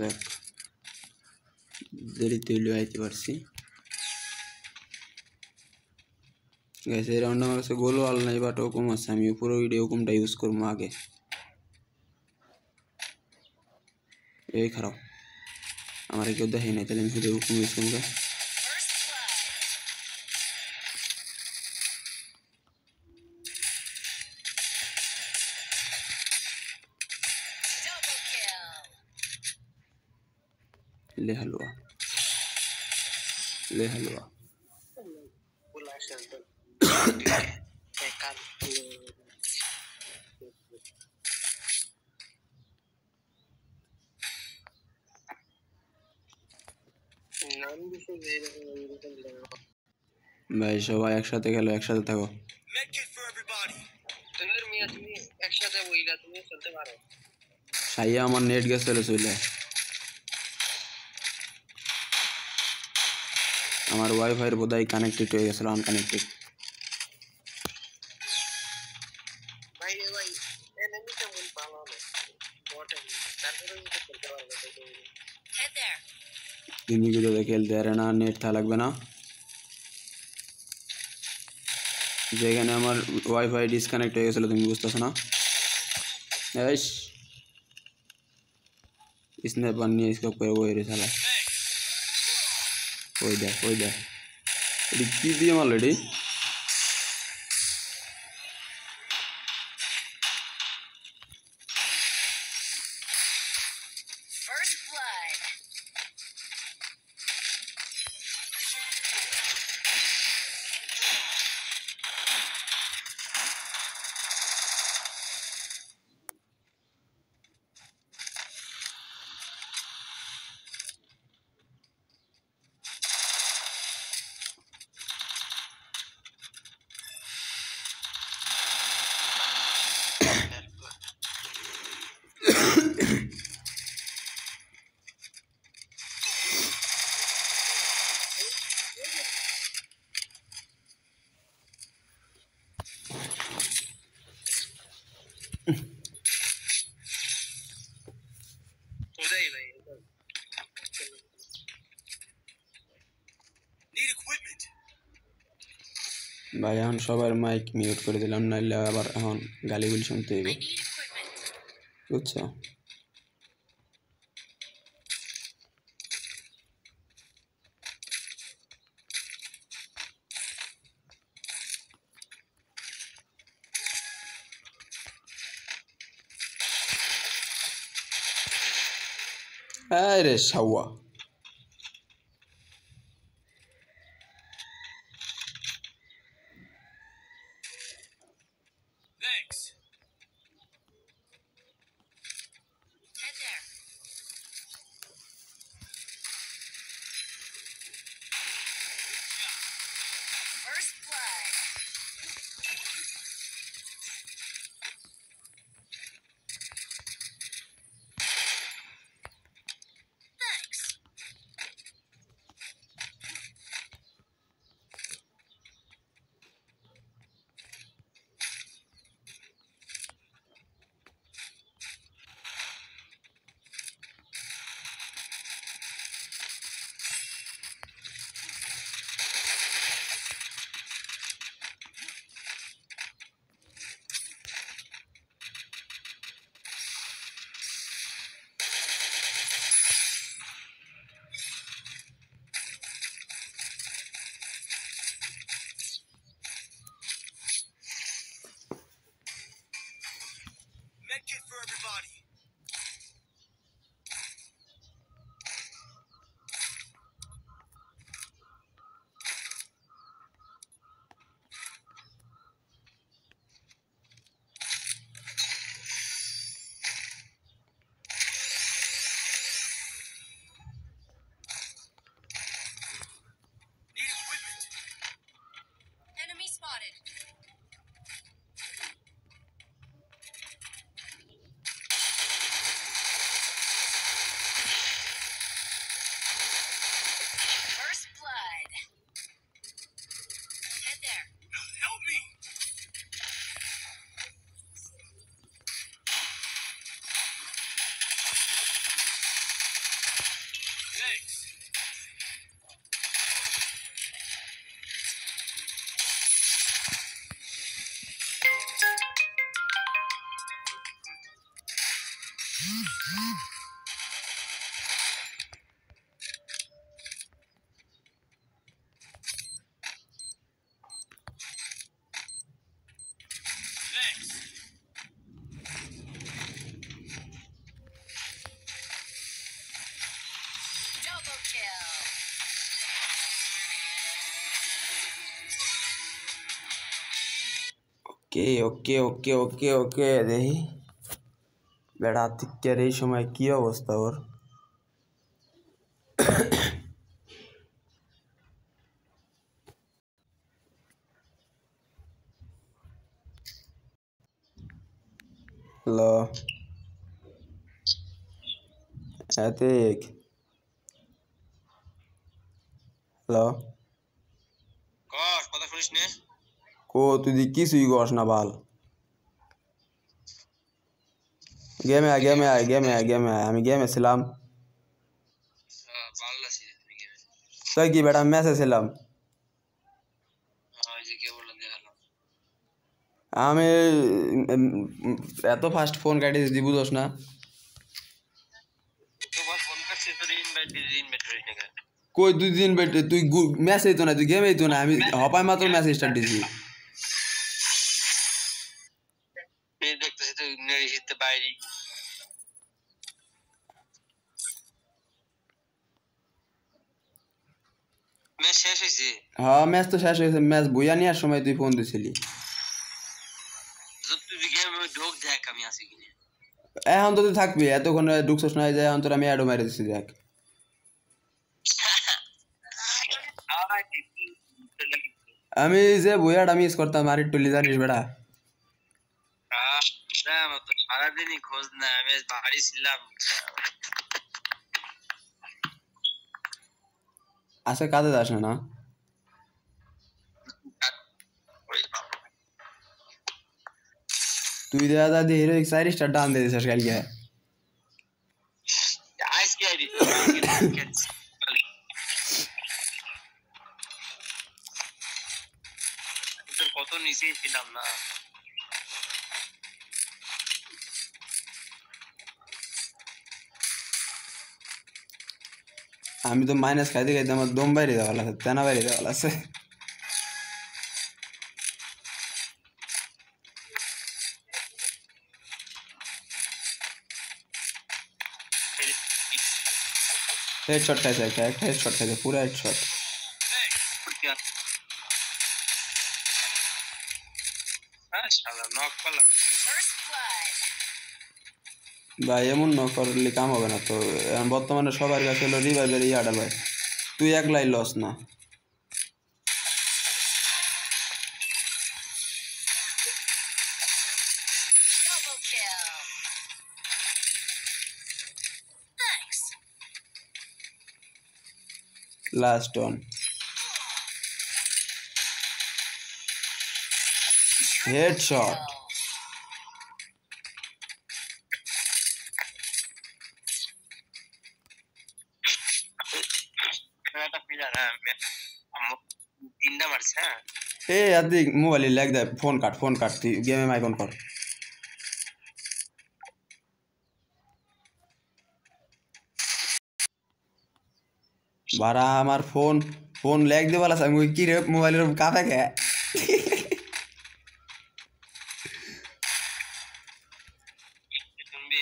দেখ দেরিতে হইলেও আইতে পারছি। গেছে এই রাউন্ড আমার কাছে গোলও আল নাই বাট হুকুম আছে, আমি পুরো ভিডিও হুকুমটা ইউজ করবো আগে। এই খারাপ আমার কেউ দেখে নাই, তাহলে আমি শুধু হুকুম ইউজ করবো। Double kill. ले हलवा ले हलवा ভাই সবাই একসাথে গেল, একসাথে থাকো। তুমি একসাথে বইলা তুমি চলতে পারো। সাইয়া আমার নেট গেছিল চলে, আমার ওয়াইফাইয়ের বোধহয় কানেক্টেড হয়ে গেছিল আনকানেক্টেড। ভাই ভাই দিনই ভিডিওতে খেলতে পারে না, নেট থা লাগবে না। যেখানে আমার ওয়াইফাই ডিসকানেক্ট হয়ে গেছিলো তুমি বুঝতেছো না? এস স্ন্যাপার নিয়ে স্কোপ করে ওই রে শালা। ওই দেখ এটি কি দিয়ে মারলো এটি? First blood. ওটাই ভাই need equipment ভাই এখন সবার মাইক মিউট করে দিলাম, নাইলে আবার এখন গালিগুলি শুনতে হইব, I need equipment. বুঝছো? আরে শাওয়া thanks Head there. First blood. Thanks. medkit for everybody need equipment Enemy spotted. First blood. Head there. help me thanks thanks Double kill. ওকে দেখি বেড়া আতিকের এই সময় কি অবস্থা ওর? হ্যালো আতিক, হ্যালো কস কথা শুনিস নে কো তুই দি কিছুই করস না বাল। গেমে আয় আমি গেমে ছিলাম। ভালো লাগছে তুই কি বেটা মেসেজ ছিলাম ওই যে কে বলে দেখালো আমি এত ফাস্ট ফোন কাটি দিছি বুঝোস না তোমার ফোন কাছে তো ইনভাইট করি না কেন কই 2 দিন বেটে তুই মেসেজ তো না তুই গেমেই তো না আমি হপায় মাত্র মেসেজ স্টার্ট দিছি এই দেখতেছি তো নেড়িতে বাইরে ম্যাচ শেষ হয়েছে হ্যাঁ ম্যাচ তো শেষ হয়েছে ম্যাচ বইয়া নেওয়ার সময় তুই ফোন দিছিলি তুই গেমে ঢোক দেখ আমি আছি কিনা এখন তো তুই থাকবি এতক্ষণ ঢুকছস না যায় এখন তোর আমি অ্যাডও মেরে দিছি দেখ আমি যে বইয়াটা মিস করতাম আর একটু জানিস বেড়া আমার তো সারাদিনই খোঁজ না আমি আজ বাড়ি ছিলাম আজকে কাজে যাস না তুই দেখা যা দিয়ে হিরোইক 4 স্টার ডান দিয়ে দিছিস কালকে আজকে আইডি কত নিচেই ছিলাম না আমি তো মাইনাস খাইতে খাইতে আমার দম বাইরে যাওয়া লাগছে তেনা বাইরে যাওয়া লাগছে হেডশট খাইছে একটা হেডশট খাইছে পুরো হেডশট শালা নক করলাম First blood. ভাই এমন ন করলে কাম হবে না তো এখন বর্তমানে সবার কাছে হলো রিভাইভের ইয়াটা ভাই তুই একলাই লস না Double kill. Thanks. Last one headshot Kill. একটা প্লেয়ার হ্যাঁ তিনটা মারছে হ্যাঁ এ আদি মোবাইলে লেগ দে ফোন কাট তুই গেমে মাইকন কর বারা আমার ফোন লেগ দে বলা আমি কি রে মোবাইলের কাফে গে শুনবি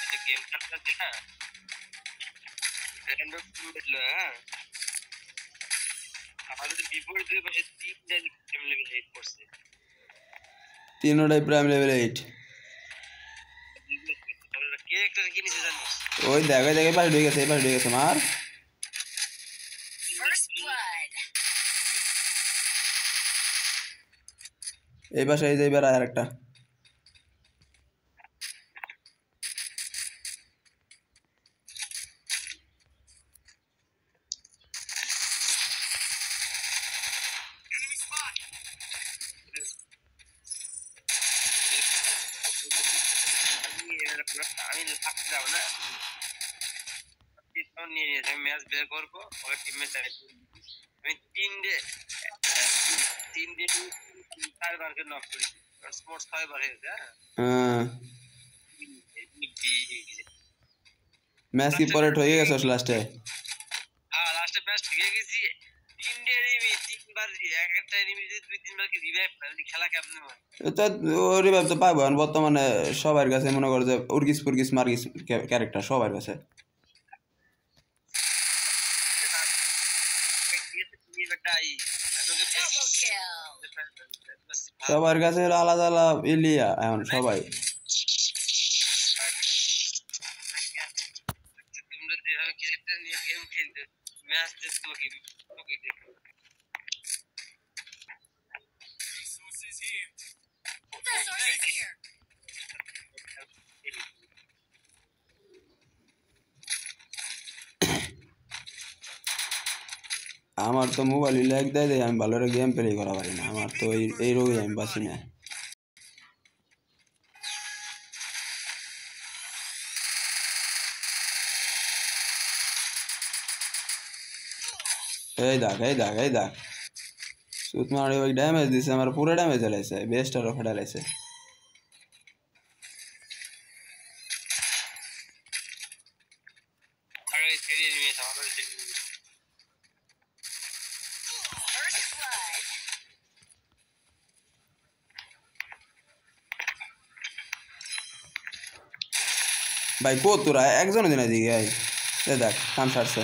একটা গেম খেলতে না র্যান্ডম বেটলো হ্যাঁ আমাদের বিপরীতের পাশে তিনটা গেম লেগে হিট করছে তিনোটাই প্রাইম লেভেল 8 কে একটা কিনেছে জানিস ওই দেখে পাশে ঢুকে গেছে মার First blood. এই পাশে এই যে এবার আর একটা আমি লাগছিলাম না নিয়ে নিয়েছে ম্যাচ বের করবো ওর টিমমেট আমি তিন ডে 4 বারকে নক করেছি স্পোর্টস 6 বার হয়েছে হ্যাঁ ম্যাচ কি পরে হয়ে গেছে লাস্টে হ্যাঁ লাস্টে ম্যাচ ঠিক গেছি তিনটে এনিমি তিনবার একটা এনিমি যদি 2-3 বার কি রিভাইভ করে খেলা কেমনে হয় তো রিভাইভ তো পাবো বর্তমানে সবার কাছে মনে করে যে উর্গিস মার্গিস ক্যারেক্টার সবার কাছে Double kill. সবার কাছে আলাদা আলাদা ইলিয়া এখন সবাই তোমরা যেভাবে ক্যারেক্টার নিয়ে গেম খেলতে ম্যাচ দেখতে কি তোকে দেখো The source is here. আমার তো মোবাইল ল্যাগ দেয় আমি ভালো গেম প্লে করা পারি না আমার তো এই রোগে আমি বাঁচি না এই দেখ সুত মারে ওই ড্যামেজ দিছে আমার পুরো ড্যামেজ লাইছে বেস্টারও ফাটা লাইছে আরে ছেড়ে নিয়ে আমাদের ছেড়ে নিয়ে First blood. ভাই কো তোরা একজন দিন দিকে ভাই এ দেখ কাম সারছে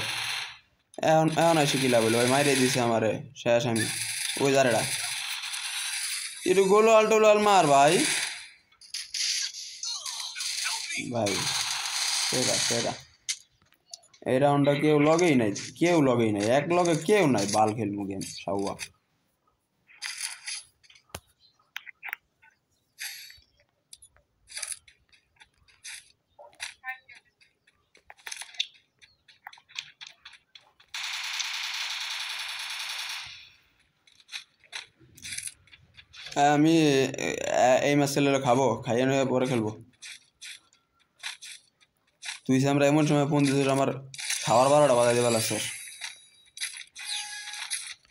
এখন এসে কি লাভ হলো ভাই মাইরে দিছে আমারে শেষ আমি ওই জারেটা একটু গোলাল টোলাল মার ভাই ভাই সেরা এই রাউন্ডটা কেউ লগেই নাই এক লগে কেউ নাই বাল খেলবো গেম সাউয়া আমি এই ম্যাচ খেলে খাবো খাইয়ে নিয়ে পরে খেলবো তুই আমরা এমন সময় ফোন দিছিস আমার খাওয়ার 12টা বাজাই দেওয়া লাগছে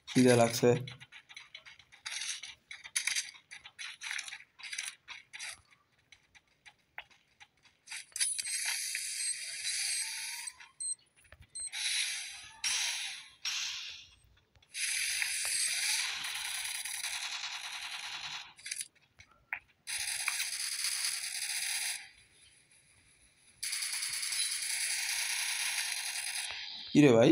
খিদে লাগছে কি রে ভাই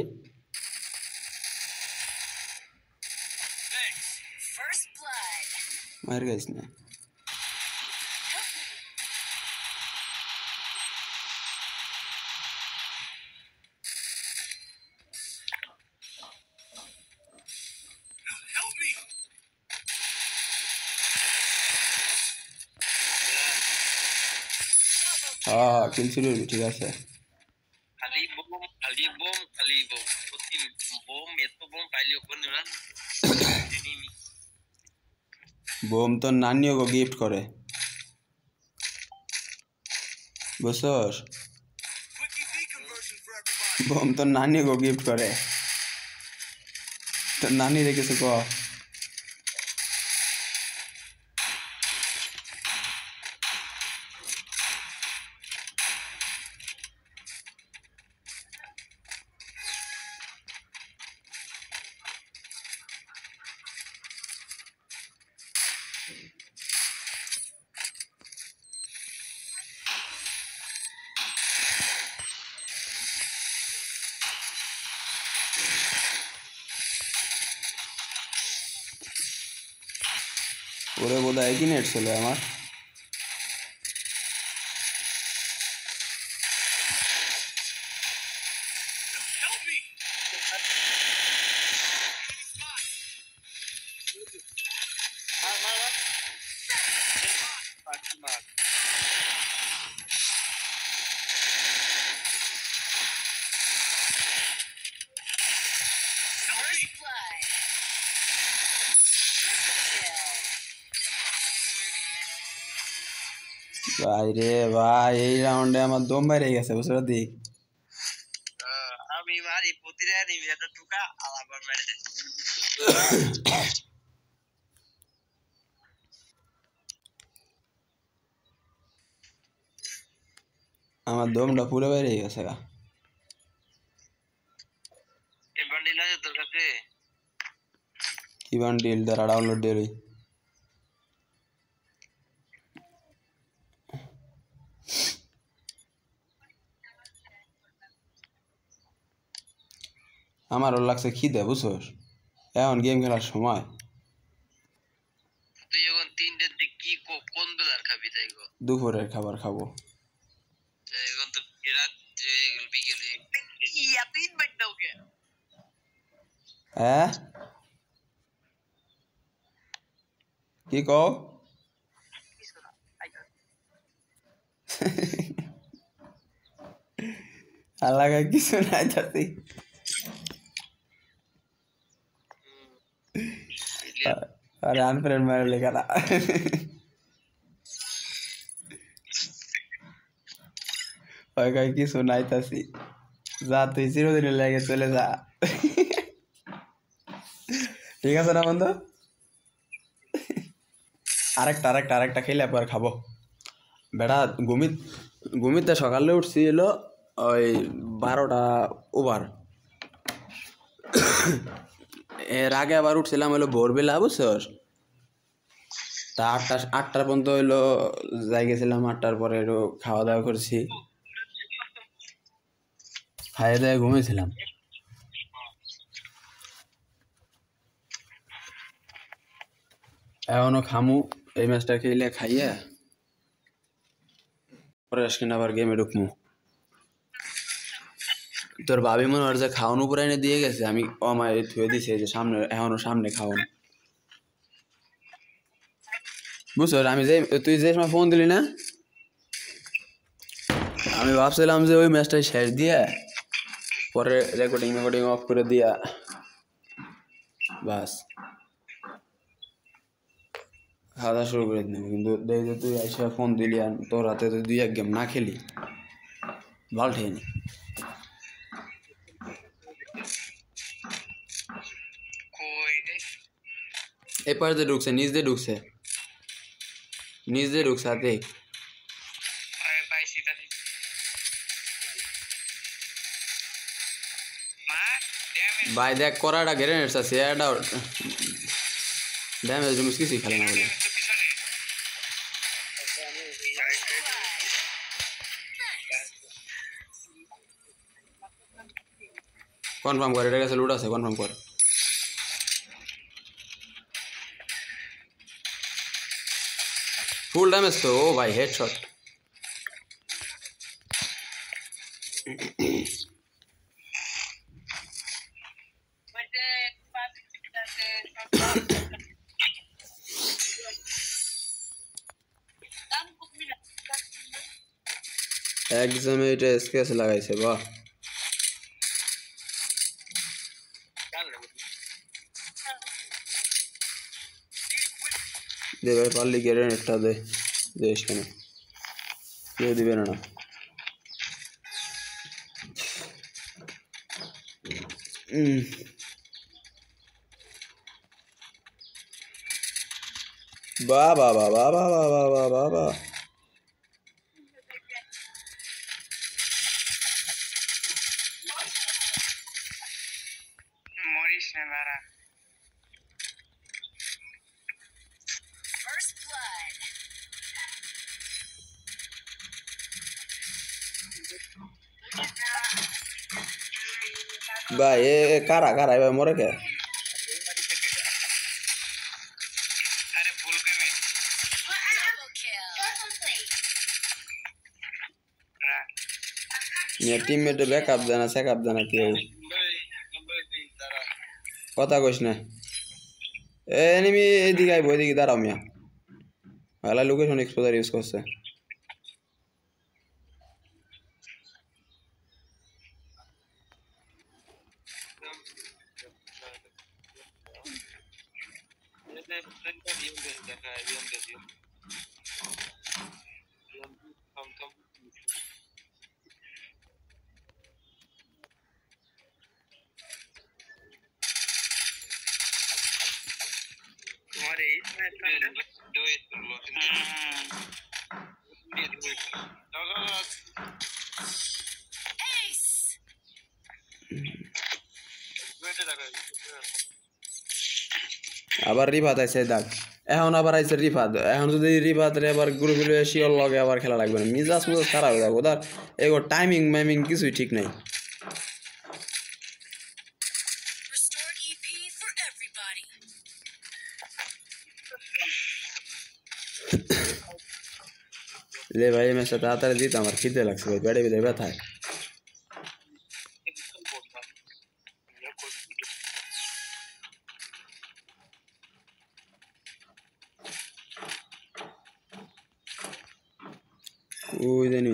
First blood. মায়ের গাইস না কিল ছিল ঠিক আছে খালি বোম সত্যি বোম এত বোম পাইলে ওখানে না বোম তো নানিও গো গিফট করে বুঝছস বোম তো নানিও গো গিফট করে তো নানি রেখেছে ক ওরে বোধহয় একই নেট ছিল আমার মার First blood. Kill. ভাই রে ভাই এই রাউন্ডে আমার দম বাইরে গেছে বুঝছো দিক আমি মারি প্রতিটা নিবি একটা টুকা আলাদা মেরে দেয় আমার দমটা পুরো বাইরে গেছে গা এই বান্ডিল আছে তোর কাছে কি বান্ডিল দ্বারা ডাউনলোড দিয়ে আমারও লাগছে খিদে বুঝছস এখন গেম খেলার সময় তুই এখন 3টার দিকে কি কোন বেলার খাবি তাই গো দুপুরের খাবার খাবো এখন তো রাত বিকেলে ইয়া তুই ইনভাইট দাও কে হ্যাঁ কি কও আলাদা কিছু নাই তাতে আরে আনফ্রেন্ড মারে লেখা না কিছু নাই তাছি যা তুই চিরদিনের লেগে চলে যা ঠিক আছে না বন্ধু? আরেকটা খেলে একবার খাবো। বেটা ঘুমিতে সকালে উঠছি এলো ওই 12টা ওভার। এর আগে আবার উঠছিলাম হলো ভোরবেলা, বুঝছস? তা আটটার পর্যন্ত হইলো যাই গেছিলাম, 8টার পরে একটু খাওয়া দাওয়া করছি, খাইয়ে দাওয়া ঘুমিয়েছিলাম। এখনো খামু, এই ম্যাচটা খেলে খাইয়া পরে আজকে আবার গেমে ঢুকমু। তোর ভাবি মনে হয় যে খাওয়ান উপরে এনে দিয়ে গেছে, আমি অমায় থুয়ে দিছে যে সামনে, এখনো সামনে খাওয়ান। বুঝছো, আমি যে তুই যে সময় ফোন দিলি না, আমি ভাবছিলাম যে ওই ম্যাচটাই শেষ দিয়ে পরে রেকর্ডিং অফ করে দিয়া বাস খাওয়া দাওয়া শুরু করে দিলাম। কিন্তু দেখ যে তুই এসে ফোন দিলি আর তোর হাতে তুই 2-1 গেম না খেলি, ভাল ঠেনি। এই পাশে দিয়ে ঢুকছে, নিচ দিয়ে ঢুকছে হাতে। ভাই দেখ করাটা গ্রেনেডস আছে, এটা ড্যামেজ ডুমেজ কিছুই খেলে না বলে। কনফার্ম কর, এটার কাছে লুট আছে, কনফার্ম কর। ফুল ড্যামেজ তো, ও ভাই হেডশট। এক্সামে এটা স্কেচ লাগাইছে, বাহ। দে ভাই পারলি গ্রেনেডটা দে, দেশ কেন কেউ দিবে না। বাহ বাহ বাহ বাহ বাহ বাহ বাহ বাহ বাহ বাহ। First blood. ভাই এ কারা কারা এবার মরে কে? Double kill. টিমমেটে ব্যাকআপ দেয় না, স্যাকআপ দেয় না কেউ, কথা কইস না। এনিমি এদিকে আইবো, এদিকে দাঁড়াও মিয়া। ভালো লোকেশন এক্সপোজার ইউজ করছে। Ace. আবার রিফাত আইছে, দেখ এখন আবার আইছে রিফাত। এখন যদি রিফাত রে আবার গ্রুপে শিওর লগে আবার খেলা লাগবে না, মিজাজ মুজাজ খারাপ হয়ে যাবে ওদের। এগো টাইমিং মাইমিং কিছুই ঠিক নাই। Restored EP for everybody. লে ভাই এই ম্যাচটা তাড়াতাড়ি দিত, আমার খিদে লাগছে ভাই, পেটে ভিতরে ব্যথায়। ওই জানি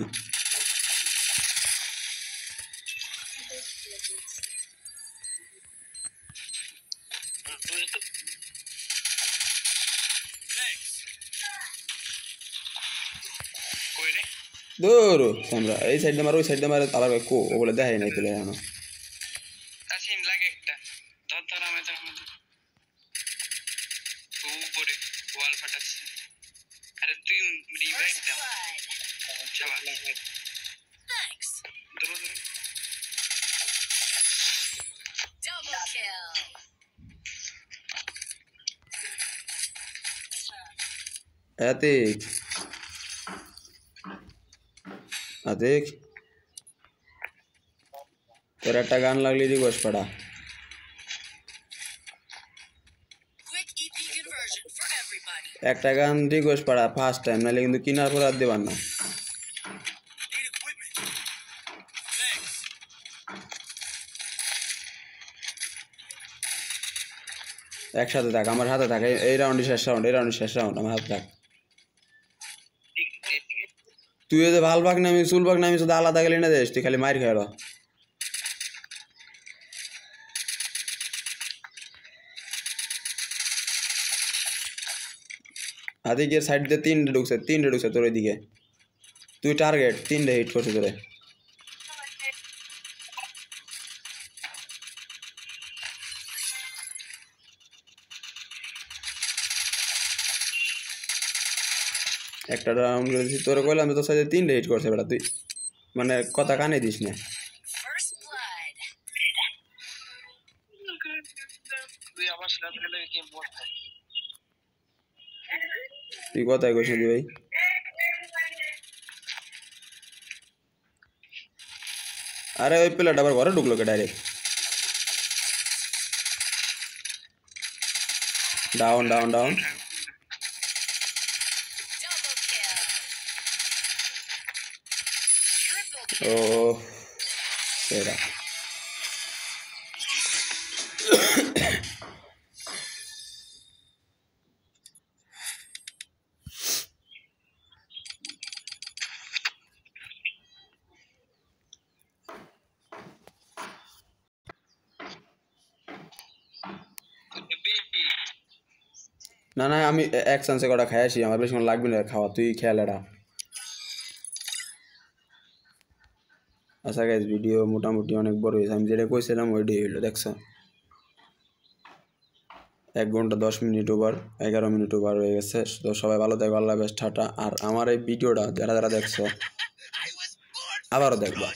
দূর আমরা এই সাইডে মারো, ওই সাইডে মারে আবার কো ও বলে দেখাই নাই পেলে এখনো। উপরে ওয়াল ফাটাচ্ছে আরে তুই রিভাইভ First দাও blood. শাবাশ Thanks. ধরো ধরো Double kill. আতিক আতিক তোর একটা গান লাগলে রিকোয়েস্ট পাঠা Quick EP conversion for everybody. একটা গান রিকোয়েস্ট পাঠা ফার্স্ট টাইম নাহলে কিন্তু কিনার পর আর দেবার না Need equipment. Thanks. একসাথে থাক আমার হাতে থাক এই রাউন্ডে শেষ রাউন্ড এই রাউন্ডে শেষ রাউন্ড আমার হাতে থাক তুই যদি ভাল পাক না আমি চুল পাক না আমি শুধু আলাদা গেলি না দেশ তুই খালি মার খেয়ে আদিকের সাইড দিয়ে তিনটে ঢুকছে তোর ওইদিকে তুই টার্গেট 3টে হিট করছে তোরে একটা রাউন্ড করে দিছি তোরে কইলাম তোর সাইডে 3টে হিট করছে বেটা তুই মানে কথা কানে দিস না First blood. তুই আমার সাথে গেলে গেম বোর্ড তুই কথাই কইস না ভাই আরে ওই প্লেয়ারটা আবার ঘরে ঢুকলো কে direct down down down Double kill. Triple ও kill. সেরা না না আমি এক চান্সে কটা খাই আসি আমার বেশি লাগবে না খাওয়া তুই খেয়াল এটা আচ্ছা গাইজ ভিডিও মোটামুটি অনেক বড় হয়েছে আমি যেটা কইছিলাম ওইটাই হইলো দেখছো 1 ঘন্টা 10 মিনিট ওভার 11 মিনিট ওভার হয়ে গেছে তো সবাই ভালো থাকবে আল্লাহ বেস্ট টাটা আর আমার এই ভিডিওটা যারা যারা দেখছো আবারও দেখবা